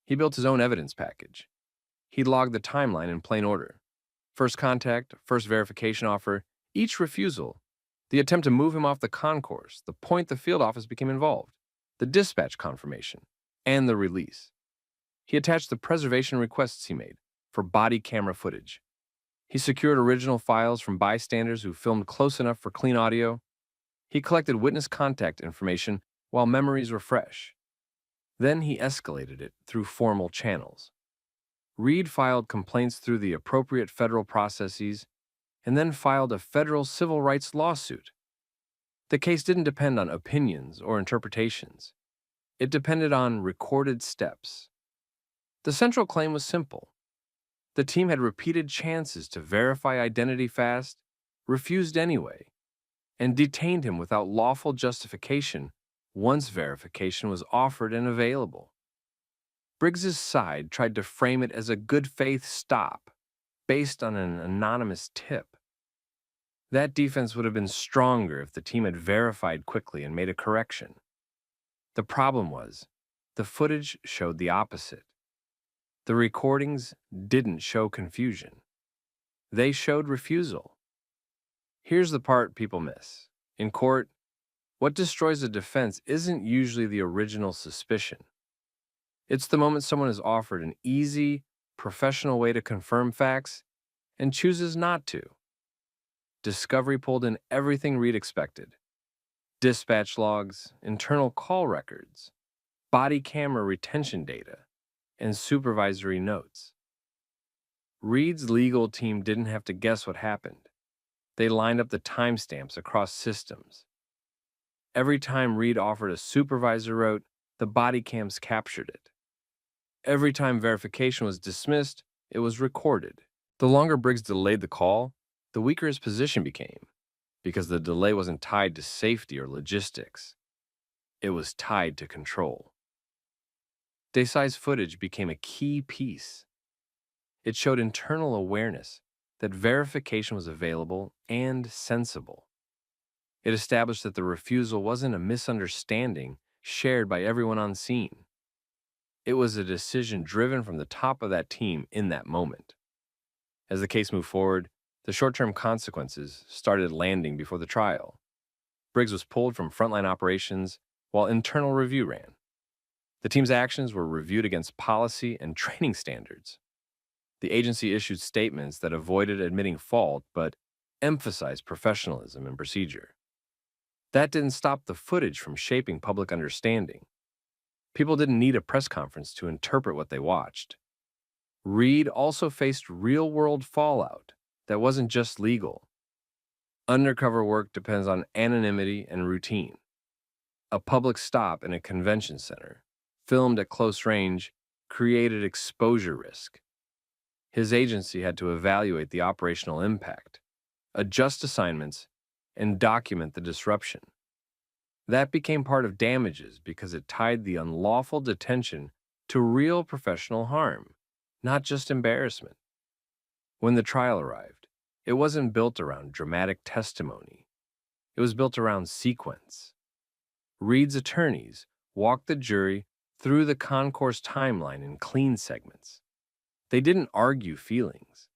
[SPEAKER 3] He built his own evidence package. He logged the timeline in plain order. First contact, first verification offer, each refusal, the attempt to move him off the concourse, the point the field office became involved, the dispatch confirmation, and the release. He attached the preservation requests he made for body camera footage. He secured original files from bystanders who filmed close enough for clean audio. He collected witness contact information while memories were fresh. Then he escalated it through formal channels. Reed filed complaints through the appropriate federal processes and then filed a federal civil rights lawsuit. The case didn't depend on opinions or interpretations. It depended on recorded steps. The central claim was simple. The team had repeated chances to verify identity fast, refused anyway, and detained him without lawful justification once verification was offered and available. Briggs's side tried to frame it as a good faith stop based on an anonymous tip. That defense would have been stronger if the team had verified quickly and made a correction. The problem was, the footage showed the opposite. The recordings didn't show confusion. They showed refusal. Here's the part people miss. In court, what destroys a defense isn't usually the original suspicion. It's the moment someone is offered an easy, professional way to confirm facts and chooses not to. Discovery pulled in everything Reed expected. Dispatch logs, internal call records, body camera retention data, and supervisory notes. Reed's legal team didn't have to guess what happened. They lined up the timestamps across systems. Every time Reed offered a supervisor route, the body cams captured it. Every time verification was dismissed, it was recorded. The longer Briggs delayed the call, the weaker his position became, because the delay wasn't tied to safety or logistics. It was tied to control. Desai's footage became a key piece. It showed internal awareness that verification was available and sensible. It established that the refusal wasn't a misunderstanding shared by everyone on scene. It was a decision driven from the top of that team in that moment. As the case moved forward, the short-term consequences started landing before the trial. Briggs was pulled from frontline operations while internal review ran. The team's actions were reviewed against policy and training standards. The agency issued statements that avoided admitting fault but emphasized professionalism and procedure. That didn't stop the footage from shaping public understanding. People didn't need a press conference to interpret what they watched. Reed also faced real-world fallout that wasn't just legal. Undercover work depends on anonymity and routine. A public stop in a convention center, filmed at close range, created exposure risk. His agency had to evaluate the operational impact, adjust assignments, and document the disruption. That became part of damages because it tied the unlawful detention to real professional harm, not just embarrassment. When the trial arrived, it wasn't built around dramatic testimony. It was built around sequence. Reed's attorneys walked the jury through the concourse timeline in clean segments. They didn't argue feelings.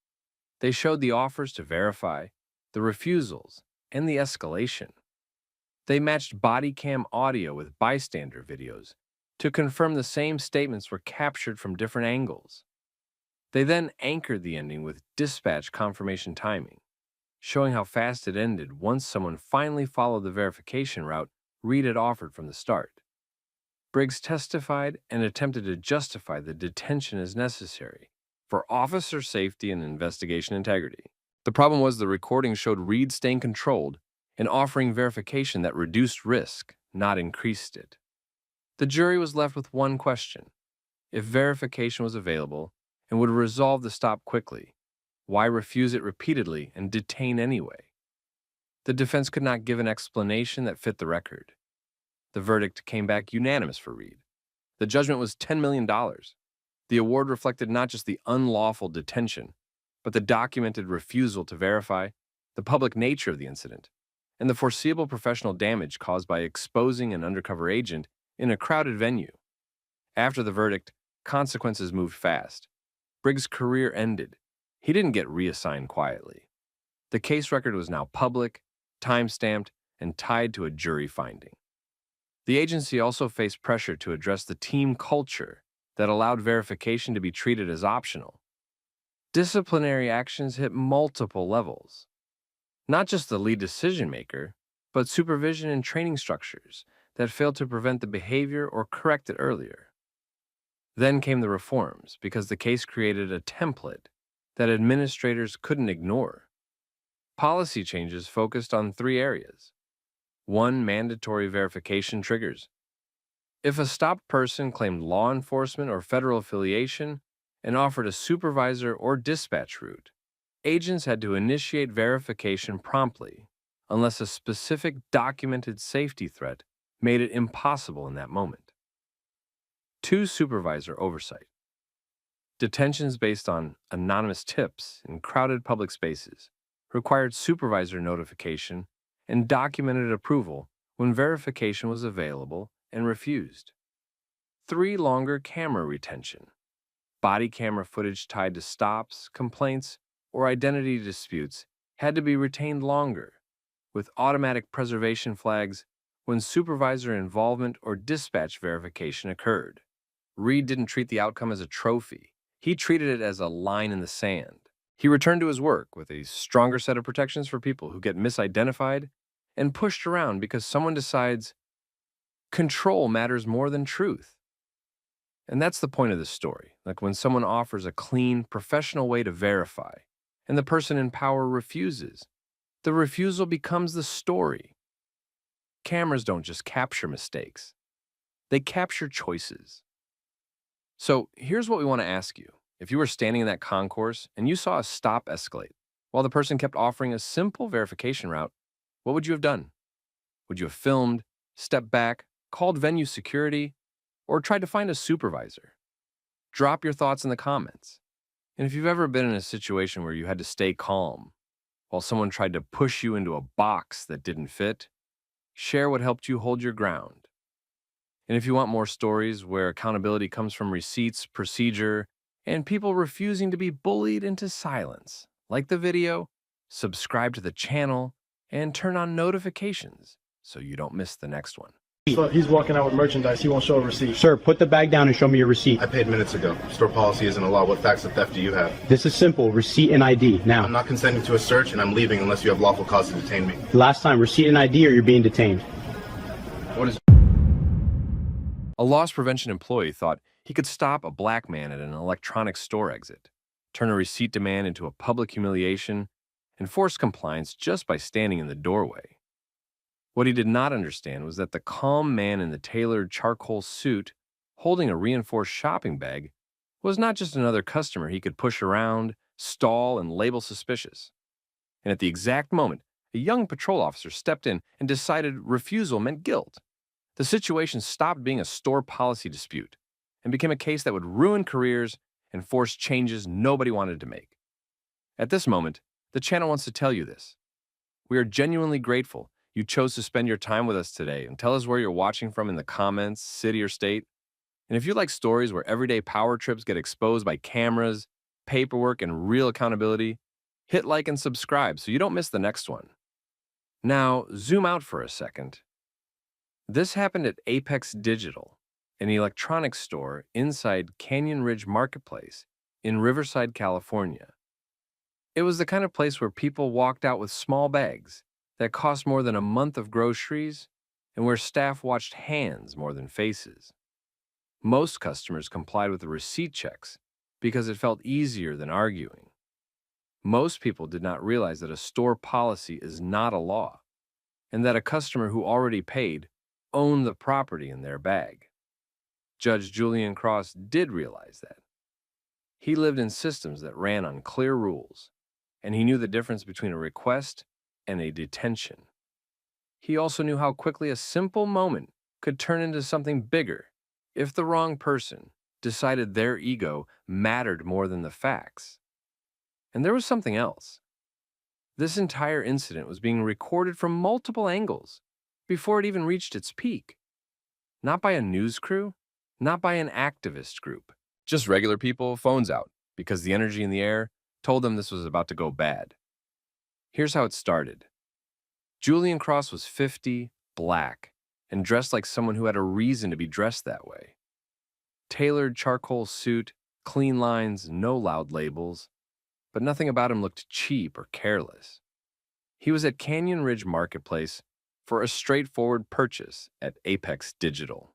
[SPEAKER 3] They showed the offers to verify, the refusals, and the escalation. They matched body cam audio with bystander videos to confirm the same statements were captured from different angles. They then anchored the ending with dispatch confirmation timing, showing how fast it ended once someone finally followed the verification route Reed had offered from the start. Briggs testified and attempted to justify the detention as necessary for officer safety and investigation integrity. The problem was the recording showed Reed staying controlled and offering verification that reduced risk, not increased it. The jury was left with one question: if verification was available and would resolve the stop quickly, why refuse it repeatedly and detain anyway? The defense could not give an explanation that fit the record. The verdict came back unanimous for Reed. The judgment was $10 million. The award reflected not just the unlawful detention, but the documented refusal to verify, the public nature of the incident, and the foreseeable professional damage caused by exposing an undercover agent in a crowded venue. After the verdict, consequences moved fast. Briggs' career ended. He didn't get reassigned quietly. The case record was now public, time-stamped, and tied to a jury finding. The agency also faced pressure to address the team culture that allowed verification to be treated as optional. Disciplinary actions hit multiple levels. Not just the lead decision-maker, but supervision and training structures that failed to prevent the behavior or correct it earlier. Then came the reforms, because the case created a template that administrators couldn't ignore. Policy changes focused on 3 areas. 1, mandatory verification triggers. If a stopped person claimed law enforcement or federal affiliation and offered a supervisor or dispatch route, agents had to initiate verification promptly, unless a specific documented safety threat made it impossible in that moment. 2, supervisor oversight. Detentions based on anonymous tips in crowded public spaces required supervisor notification and documented approval when verification was available and refused. 3, longer camera retention. Body camera footage tied to stops, complaints, or identity disputes had to be retained longer, with automatic preservation flags when supervisor involvement or dispatch verification occurred. Reed didn't treat the outcome as a trophy. He treated it as a line in the sand. He returned to his work with a stronger set of protections for people who get misidentified and pushed around because someone decides control matters more than truth. And that's the point of this story. Like when someone offers a clean, professional way to verify, and the person in power refuses, the refusal becomes the story. Cameras don't just capture mistakes, they capture choices. So here's what we want to ask you. If you were standing in that concourse and you saw a stop escalate while the person kept offering a simple verification route, what would you have done? Would you have filmed, stepped back, called venue security, or tried to find a supervisor? Drop your thoughts in the comments. And if you've ever been in a situation where you had to stay calm while someone tried to push you into a box that didn't fit, share what helped you hold your ground. And if you want more stories where accountability comes from receipts, procedure, and people refusing to be bullied into silence, like the video, subscribe to the channel, and turn on notifications so you don't miss the next one.
[SPEAKER 8] So he's walking out with merchandise. He won't show a receipt.
[SPEAKER 10] Sir, put the bag down and show me your receipt.
[SPEAKER 11] I paid minutes ago. Store policy isn't a law. What facts of theft do you have?
[SPEAKER 10] This is simple. Receipt and ID. Now.
[SPEAKER 11] I'm not consenting to a search, and I'm leaving unless you have lawful cause to detain me.
[SPEAKER 10] Last time, receipt and ID or you're being detained.
[SPEAKER 11] What is...
[SPEAKER 3] A loss prevention employee thought he could stop a black man at an electronics store exit, turn a receipt demand into a public humiliation, and force compliance just by standing in the doorway. What he did not understand was that the calm man in the tailored charcoal suit holding a reinforced shopping bag was not just another customer he could push around, stall, and label suspicious. And at the exact moment, a young patrol officer stepped in and decided refusal meant guilt. The situation stopped being a store policy dispute and became a case that would ruin careers and force changes nobody wanted to make. At this moment, the channel wants to tell you this. We are genuinely grateful you chose to spend your time with us today, and tell us where you're watching from in the comments, city or state. And if you like stories where everyday power trips get exposed by cameras, paperwork, and real accountability, hit like and subscribe so you don't miss the next one. Now, zoom out for a second. This happened at Apex Digital, an electronics store inside Canyon Ridge Marketplace in Riverside, California. It was the kind of place where people walked out with small bags that cost more than a month of groceries, and where staff watched hands more than faces. Most customers complied with the receipt checks because it felt easier than arguing. Most people did not realize that a store policy is not a law, and that a customer who already paid owned the property in their bag. Judge Julian Cross did realize that. He lived in systems that ran on clear rules, and he knew the difference between a request and a detention. He also knew how quickly a simple moment could turn into something bigger if the wrong person decided their ego mattered more than the facts. And there was something else. This entire incident was being recorded from multiple angles before it even reached its peak. Not by a news crew, not by an activist group, just regular people, phones out, because the energy in the air told them this was about to go bad. Here's how it started. Julian Cross was 50, black, and dressed like someone who had a reason to be dressed that way. Tailored charcoal suit, clean lines, no loud labels, but nothing about him looked cheap or careless. He was at Canyon Ridge Marketplace for a straightforward purchase at Apex Digital.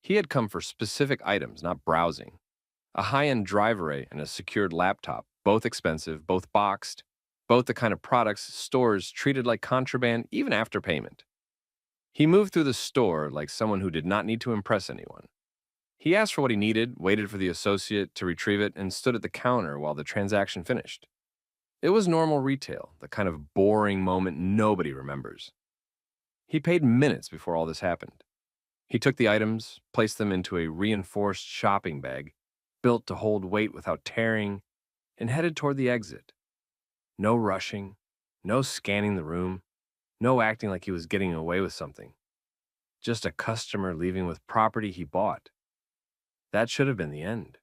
[SPEAKER 3] He had come for specific items, not browsing. A high-end drive array and a secured laptop, both expensive, both boxed, both the kind of products stores treated like contraband even after payment. He moved through the store like someone who did not need to impress anyone. He asked for what he needed, waited for the associate to retrieve it, and stood at the counter while the transaction finished. It was normal retail, the kind of boring moment nobody remembers. He paid minutes before all this happened. He took the items, placed them into a reinforced shopping bag, built to hold weight without tearing, and headed toward the exit. No rushing, no scanning the room, no acting like he was getting away with something. Just a customer leaving with property he bought. That should have been the end.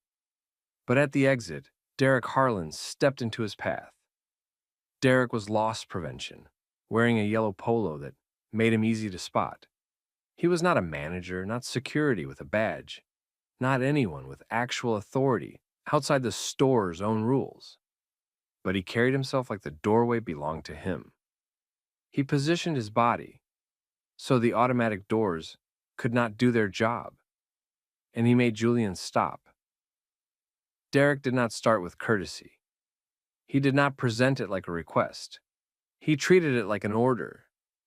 [SPEAKER 3] But at the exit, Derek Harlan stepped into his path. Derek was loss prevention, wearing a yellow polo that made him easy to spot. He was not a manager, not security with a badge, not anyone with actual authority outside the store's own rules. But he carried himself like the doorway belonged to him. He positioned his body so the automatic doors could not do their job. and he made Julian stop. Derek did not start with courtesy. He did not present it like a request. He treated it like an order.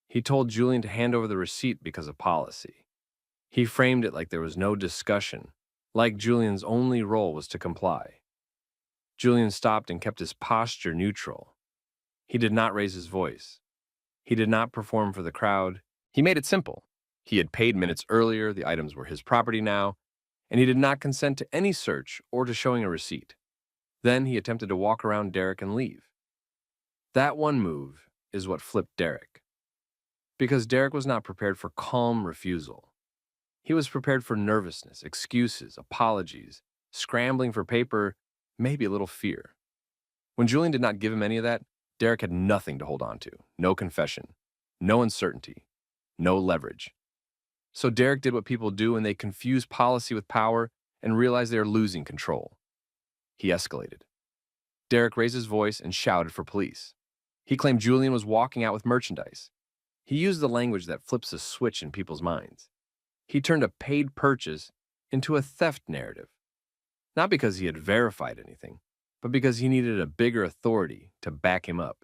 [SPEAKER 3] He told Julian to hand over the receipt because of policy. He framed it like there was no discussion, like Julian's only role was to comply. Julian stopped and kept his posture neutral. He did not raise his voice. He did not perform for the crowd. He made it simple. He had paid minutes earlier, the items were his property now, and he did not consent to any search or to showing a receipt. Then he attempted to walk around Derek and leave. That one move is what flipped Derek. Because Derek was not prepared for calm refusal. He was prepared for nervousness, excuses, apologies, scrambling for paper, maybe a little fear. When Julian did not give him any of that, Derek had nothing to hold on to. No confession, no uncertainty, no leverage. So Derek did what people do when they confuse policy with power and realize they are losing control. He escalated. Derek raised his voice and shouted for police. He claimed Julian was walking out with merchandise. He used the language that flips a switch in people's minds. He turned a paid purchase into a theft narrative. Not because he had verified anything, but because he needed a bigger authority to back him up.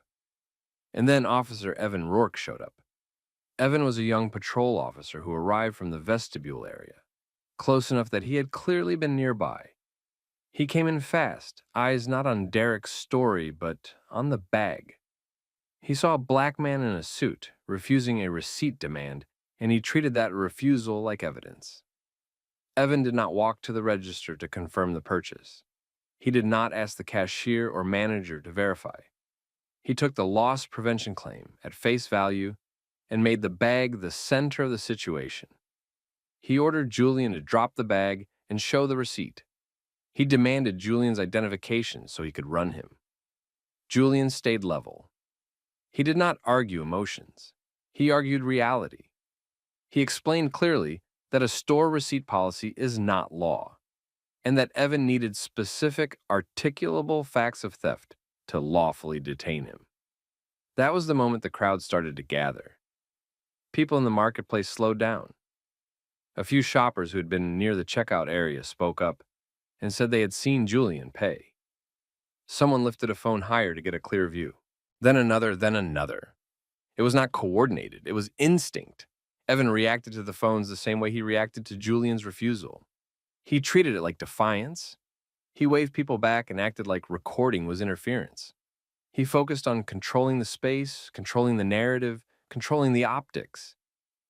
[SPEAKER 3] And then Officer Evan Rourke showed up. Evan was a young patrol officer who arrived from the vestibule area, close enough that he had clearly been nearby. He came in fast, eyes not on Derek's story, but on the bag. He saw a black man in a suit refusing a receipt demand, and he treated that refusal like evidence. Evan did not walk to the register to confirm the purchase. He did not ask the cashier or manager to verify. He took the loss prevention claim at face value and made the bag the center of the situation. He ordered Julian to drop the bag and show the receipt. He demanded Julian's identification so he could run him. Julian stayed level. He did not argue emotions. He argued reality. He explained clearly that a store receipt policy is not law, and that Evan needed specific, articulable facts of theft to lawfully detain him. That was the moment the crowd started to gather. People in the marketplace slowed down. A few shoppers who had been near the checkout area spoke up and said they had seen Julian pay. Someone lifted a phone higher to get a clear view. Then another, then another. It was not coordinated. It was instinct. Evan reacted to the phones the same way he reacted to Julian's refusal. He treated it like defiance. He waved people back and acted like recording was interference. He focused on controlling the space, controlling the narrative, controlling the optics.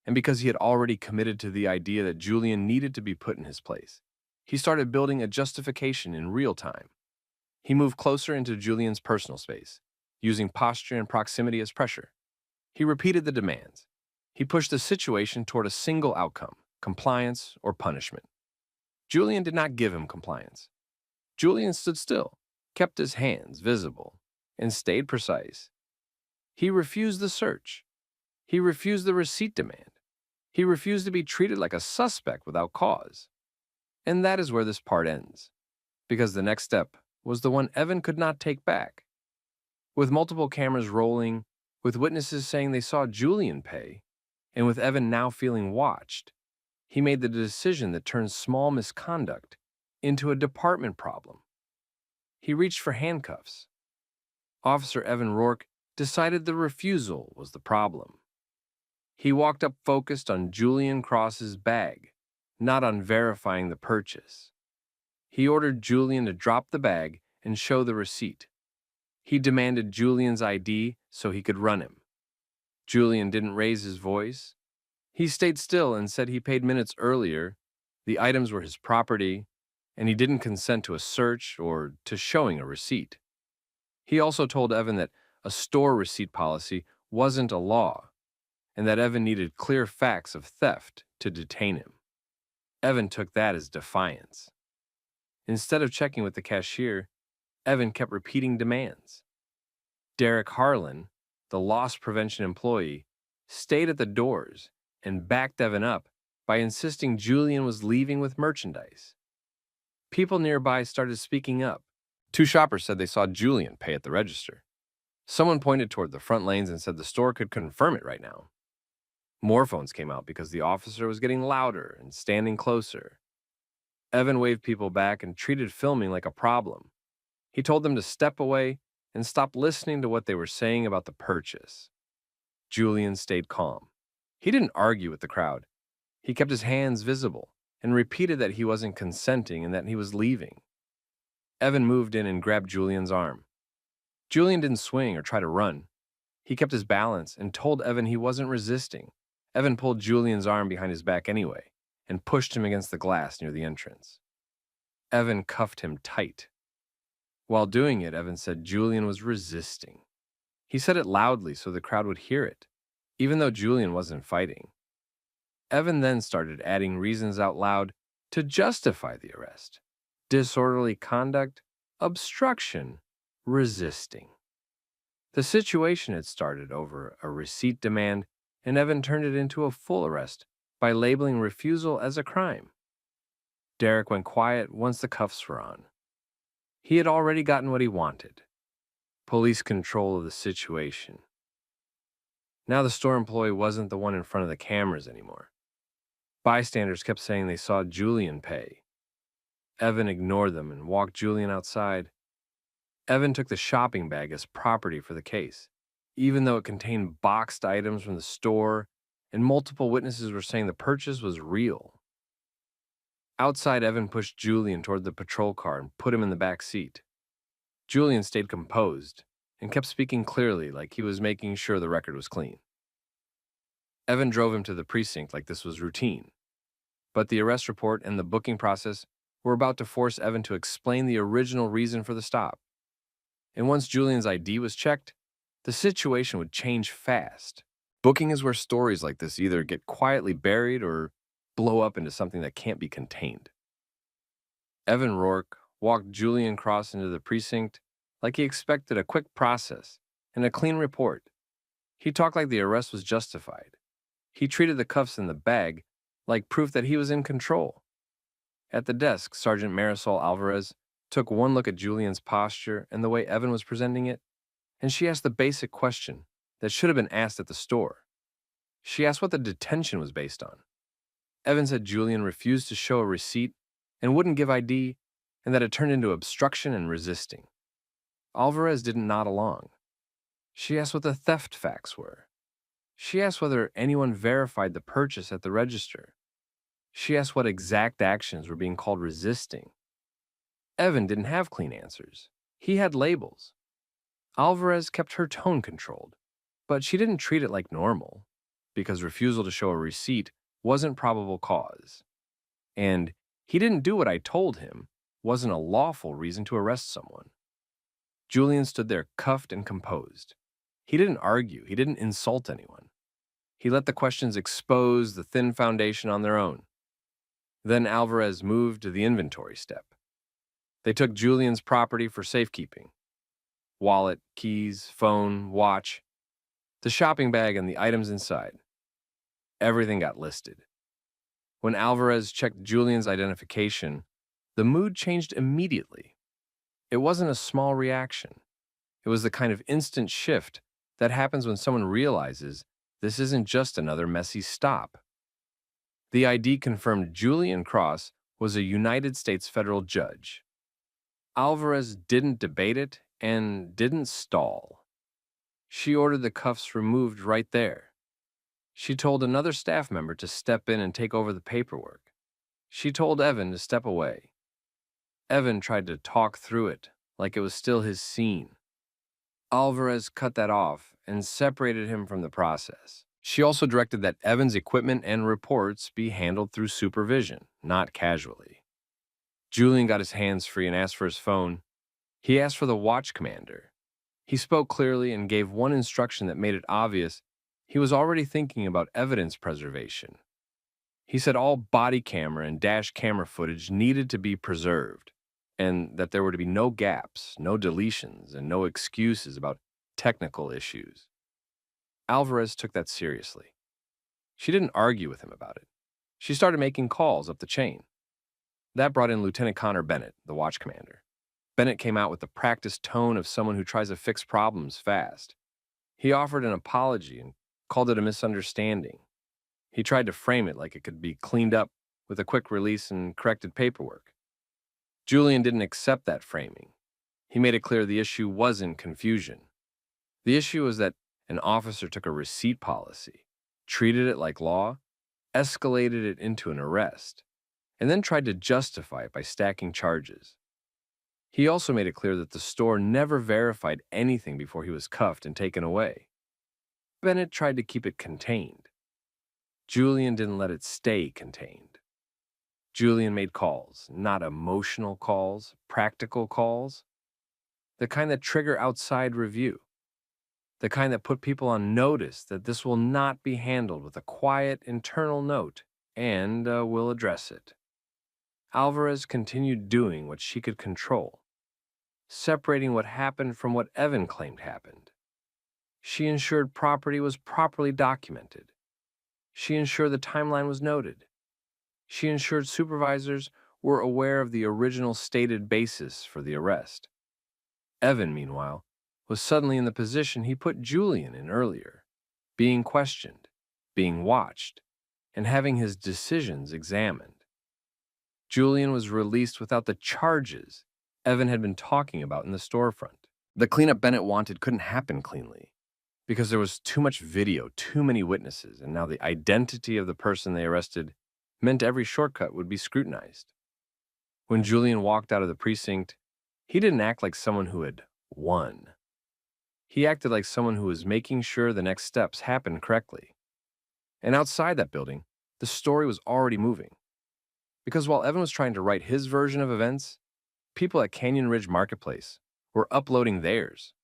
[SPEAKER 3] And because he had already committed to the idea that Julian needed to be put in his place, he started building a justification in real time. He moved closer into Julian's personal space, using posture and proximity as pressure. He repeated the demands. He pushed the situation toward a single outcome, compliance or punishment. Julian did not give him compliance. Julian stood still, kept his hands visible, and stayed precise. He refused the search. He refused the receipt demand. He refused to be treated like a suspect without cause. And that is where this part ends, because the next step was the one Evan could not take back. With multiple cameras rolling, with witnesses saying they saw Julian pay, and with Evan now feeling watched, he made the decision that turned small misconduct into a department problem. He reached for handcuffs. Officer Evan Rourke decided the refusal was the problem. He walked up focused on Julian Cross's bag, not on verifying the purchase. He ordered Julian to drop the bag and show the receipt. He demanded Julian's ID so he could run him. Julian didn't raise his voice. He stayed still and said he paid minutes earlier, the items were his property, and he didn't consent to a search or to showing a receipt. He also told Evan that a store receipt policy wasn't a law, and that Evan needed clear facts of theft to detain him. Evan took that as defiance. Instead of checking with the cashier, Evan kept repeating demands. Derek Harlan, the loss prevention employee, stayed at the doors and backed Evan up by insisting Julian was leaving with merchandise. People nearby started speaking up. Two shoppers said they saw Julian pay at the register. Someone pointed toward the front lanes and said the store could confirm it right now. More phones came out because the officer was getting louder and standing closer. Evan waved people back and treated filming like a problem. He told them to step away and stop listening to what they were saying about the purchase. Julian stayed calm. He didn't argue with the crowd. He kept his hands visible and repeated that he wasn't consenting and that he was leaving. Evan moved in and grabbed Julian's arm. Julian didn't swing or try to run. He kept his balance and told Evan he wasn't resisting. Evan pulled Julian's arm behind his back anyway and pushed him against the glass near the entrance. Evan cuffed him tight. While doing it, Evan said Julian was resisting. He said it loudly so the crowd would hear it, even though Julian wasn't fighting. Evan then started adding reasons out loud to justify the arrest: disorderly conduct, obstruction, resisting. The situation had started over a receipt demand, and Evan turned it into a full arrest by labeling refusal as a crime. Derek went quiet once the cuffs were on. He had already gotten what he wanted: police control of the situation. Now the store employee wasn't the one in front of the cameras anymore. Bystanders kept saying they saw Julian pay. Evan ignored them and walked Julian outside. Evan took the shopping bag as property for the case, even though it contained boxed items from the store, and multiple witnesses were saying the purchase was real. Outside, Evan pushed Julian toward the patrol car and put him in the back seat. Julian stayed composed and kept speaking clearly, like he was making sure the record was clean. Evan drove him to the precinct like this was routine, but the arrest report and the booking process were about to force Evan to explain the original reason for the stop. And once Julian's ID was checked, the situation would change fast. Booking is where stories like this either get quietly buried or blow up into something that can't be contained. Evan Rourke walked Julian Cross into the precinct like he expected a quick process and a clean report. He talked like the arrest was justified. He treated the cuffs in the bag like proof that he was in control. At the desk, Sergeant Marisol Alvarez took one look at Julian's posture and the way Evan was presenting it, and she asked the basic question that should have been asked at the store. She asked what the detention was based on. Evan said Julian refused to show a receipt and wouldn't give ID, and that it turned into obstruction and resisting. Alvarez didn't nod along. She asked what the theft facts were. She asked whether anyone verified the purchase at the register. She asked what exact actions were being called resisting. Evan didn't have clean answers. He had labels. Alvarez kept her tone controlled, but she didn't treat it like normal, because refusal to show a receipt wasn't probable cause. And he didn't do what I told him wasn't a lawful reason to arrest someone. Julian stood there cuffed and composed. He didn't argue. He didn't insult anyone. He let the questions expose the thin foundation on their own. Then Alvarez moved to the inventory step. They took Julian's property for safekeeping: wallet, keys, phone, watch, the shopping bag, and the items inside. Everything got listed. When Alvarez checked Julian's identification, the mood changed immediately. It wasn't a small reaction. It was the kind of instant shift that happens when someone realizes this isn't just another messy stop. The ID confirmed Julian Cross was a United States federal judge. Alvarez didn't debate it and didn't stall. She ordered the cuffs removed right there. She told another staff member to step in and take over the paperwork. She told Evan to step away. Evan tried to talk through it like it was still his scene. Alvarez cut that off and separated him from the process. She also directed that Evan's equipment and reports be handled through supervision, not casually. Julian got his hands free and asked for his phone. He asked for the watch commander. He spoke clearly and gave one instruction that made it obvious he was already thinking about evidence preservation. He said all body camera and dash camera footage needed to be preserved, and that there were to be no gaps, no deletions, and no excuses about technical issues. Alvarez took that seriously. She didn't argue with him about it. She started making calls up the chain. That brought in Lieutenant Connor Bennett, the watch commander. Bennett came out with the practiced tone of someone who tries to fix problems fast. He offered an apology and called it a misunderstanding. He tried to frame it like it could be cleaned up with a quick release and corrected paperwork. Julian didn't accept that framing. He made it clear the issue wasn't confusion. The issue was that an officer took a receipt policy, treated it like law, escalated it into an arrest, and then tried to justify it by stacking charges. He also made it clear that the store never verified anything before he was cuffed and taken away. Bennett tried to keep it contained. Julian didn't let it stay contained. Julian made calls, not emotional calls, practical calls, the kind that trigger outside review, the kind that put people on notice that this will not be handled with a quiet internal note, and we'll address it. Alvarez continued doing what she could control, separating what happened from what Evan claimed happened. She ensured property was properly documented. She ensured the timeline was noted. She ensured supervisors were aware of the original stated basis for the arrest. Evan, meanwhile, was suddenly in the position he put Julian in earlier, being questioned, being watched, and having his decisions examined. Julian was released without the charges Evan had been talking about in the storefront. The cleanup Bennett wanted couldn't happen cleanly, because there was too much video, too many witnesses, and now the identity of the person they arrested meant every shortcut would be scrutinized. When Julian walked out of the precinct, he didn't act like someone who had won. He acted like someone who was making sure the next steps happened correctly. And outside that building, the story was already moving. Because while Evan was trying to write his version of events, people at Canyon Ridge Marketplace were uploading theirs.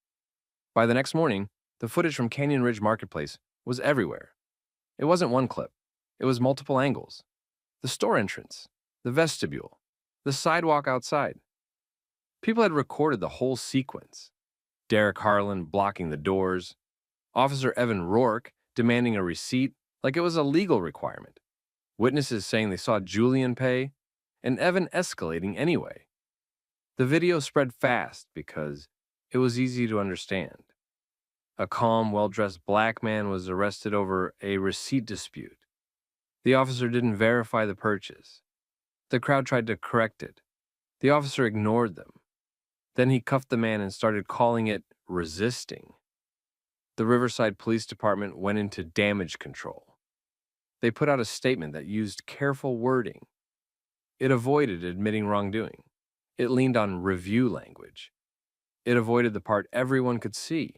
[SPEAKER 3] By the next morning, the footage from Canyon Ridge Marketplace was everywhere. It wasn't one clip. It was multiple angles. The store entrance, the vestibule, the sidewalk outside. People had recorded the whole sequence. Derek Harlan blocking the doors, Officer Evan Rourke demanding a receipt like it was a legal requirement, witnesses saying they saw Julian pay, and Evan escalating anyway. The video spread fast because it was easy to understand. A calm, well-dressed black man was arrested over a receipt dispute. The officer didn't verify the purchase. The crowd tried to correct it. The officer ignored them. Then he cuffed the man and started calling it resisting. The Riverside Police Department went into damage control. They put out a statement that used careful wording. It avoided admitting wrongdoing. It leaned on review language. It avoided the part everyone could see.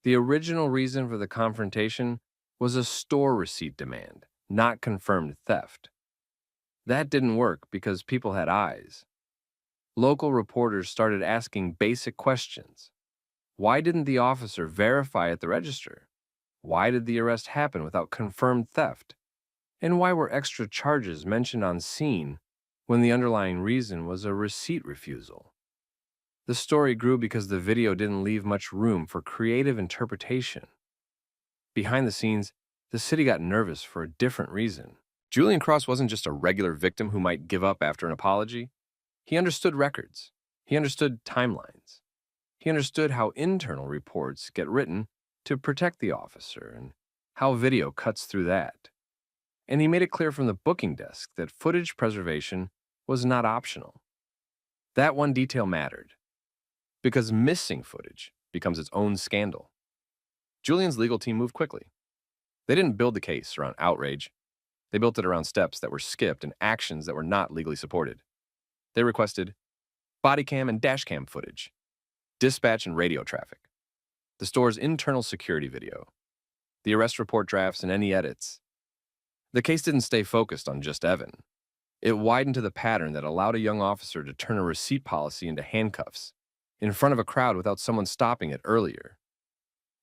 [SPEAKER 3] The original reason for the confrontation was a store receipt demand, not confirmed theft. That didn't work because people had eyes. Local reporters started asking basic questions. Why didn't the officer verify at the register? Why did the arrest happen without confirmed theft? And why were extra charges mentioned on scene when the underlying reason was a receipt refusal? The story grew because the video didn't leave much room for creative interpretation. Behind the scenes, the city got nervous for a different reason. Julian Cross wasn't just a regular victim who might give up after an apology. He understood records. He understood timelines. He understood how internal reports get written to protect the officer and how video cuts through that. And he made it clear from the booking desk that footage preservation was not optional. That one detail mattered, because missing footage becomes its own scandal. Julian's legal team moved quickly. They didn't build the case around outrage. They built it around steps that were skipped and actions that were not legally supported. They requested bodycam and dashcam footage, dispatch and radio traffic, the store's internal security video, the arrest report drafts and any edits. The case didn't stay focused on just Evan. It widened to the pattern that allowed a young officer to turn a receipt policy into handcuffs in front of a crowd without someone stopping it earlier.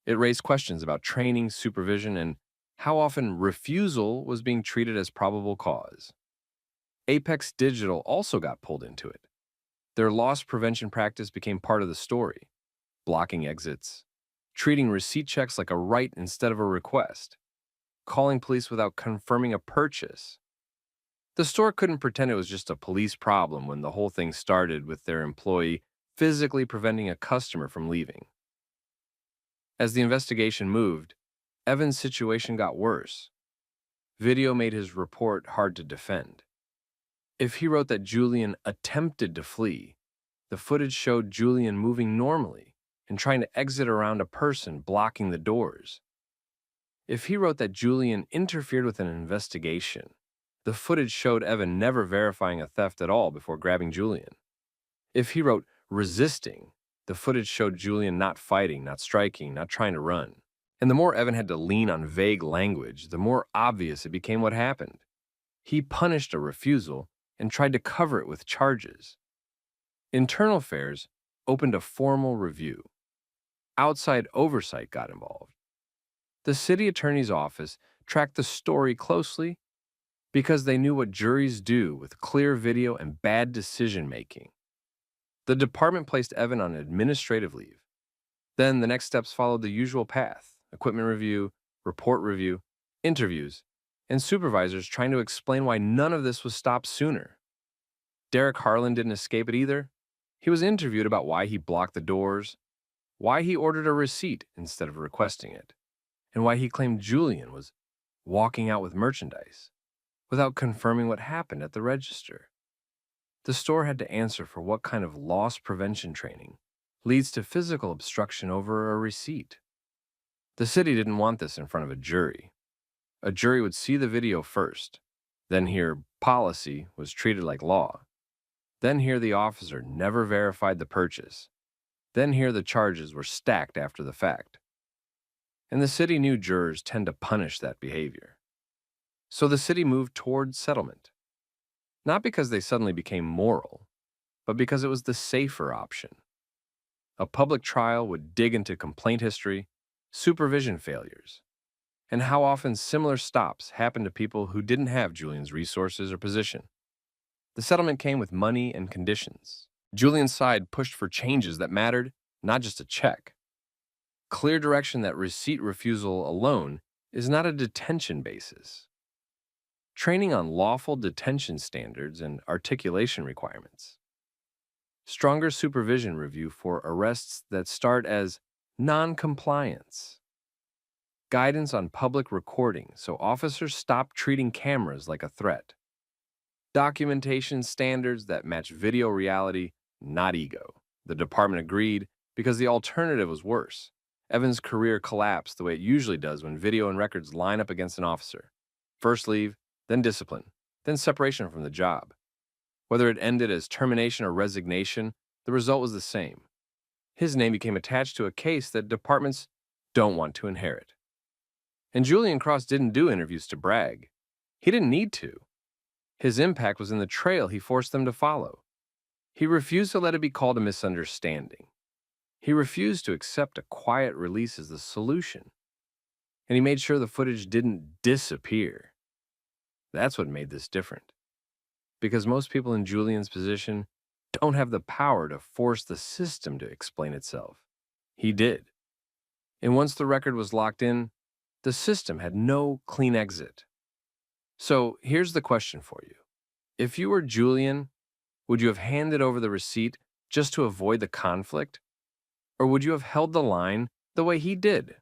[SPEAKER 3] It raised questions about training, supervision, and how often refusal was being treated as probable cause. Apex Digital also got pulled into it. Their loss prevention practice became part of the story, blocking exits, treating receipt checks like a right instead of a request, calling police without confirming a purchase. The store couldn't pretend it was just a police problem when the whole thing started with their employee physically preventing a customer from leaving. As the investigation moved, Evan's situation got worse. video made his report hard to defend. If he wrote that Julian attempted to flee, the footage showed Julian moving normally and trying to exit around a person blocking the doors. If he wrote that Julian interfered with an investigation, the footage showed Evan never verifying a theft at all before grabbing Julian. If he wrote resisting, the footage showed Julian not fighting, not striking, not trying to run. And the more Evan had to lean on vague language, the more obvious it became what happened. He punished a refusal and tried to cover it with charges. Internal Affairs opened a formal review. Outside oversight got involved. The city attorney's office tracked the story closely because they knew what juries do with clear video and bad decision-making. The department placed Evan on administrative leave. Then the next steps followed the usual path: equipment review, report review, interviews, and supervisors trying to explain why none of this was stopped sooner. Derek Harlan didn't escape it either. He was interviewed about why he blocked the doors, why he ordered a receipt instead of requesting it, and why he claimed Julian was walking out with merchandise without confirming what happened at the register. The store had to answer for what kind of loss prevention training leads to physical obstruction over a receipt. The city didn't want this in front of a jury. A jury would see the video first, then hear policy was treated like law, then hear the officer never verified the purchase, then hear the charges were stacked after the fact. And the city knew jurors tend to punish that behavior. So the city moved toward settlement. Not because they suddenly became moral, but because it was the safer option. A public trial would dig into complaint history, supervision failures, and how often similar stops happened to people who didn't have Julian's resources or position. The settlement came with money and conditions. Julian's side pushed for changes that mattered, not just a check. Clear direction that receipt refusal alone is not a detention basis. Training on lawful detention standards and articulation requirements. Stronger supervision review for arrests that start as non-compliance. Guidance on public recording so officers stop treating cameras like a threat. Documentation standards that match video reality, not ego. The department agreed because the alternative was worse. Evan's career collapsed the way it usually does when video and records line up against an officer. First leave, then discipline, then separation from the job. Whether it ended as termination or resignation, the result was the same. His name became attached to a case that departments don't want to inherit. And Julian Cross didn't do interviews to brag. He didn't need to. His impact was in the trail he forced them to follow. He refused to let it be called a misunderstanding. He refused to accept a quiet release as the solution. And he made sure the footage didn't disappear. That's what made this different. Because most people in Julian's position don't have the power to force the system to explain itself. He did. And once the record was locked in, the system had no clean exit. So here's the question for you. If you were Julian, would you have handed over the receipt just to avoid the conflict? Or would you have held the line the way he did?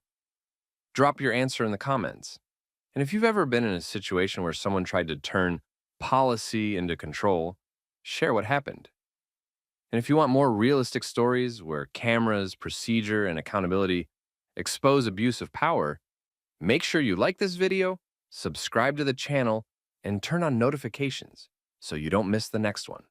[SPEAKER 3] Drop your answer in the comments. And if you've ever been in a situation where someone tried to turn policy into control, share what happened. And if you want more realistic stories where cameras, procedure, and accountability expose abuse of power, make sure you like this video, subscribe to the channel, and turn on notifications so you don't miss the next one.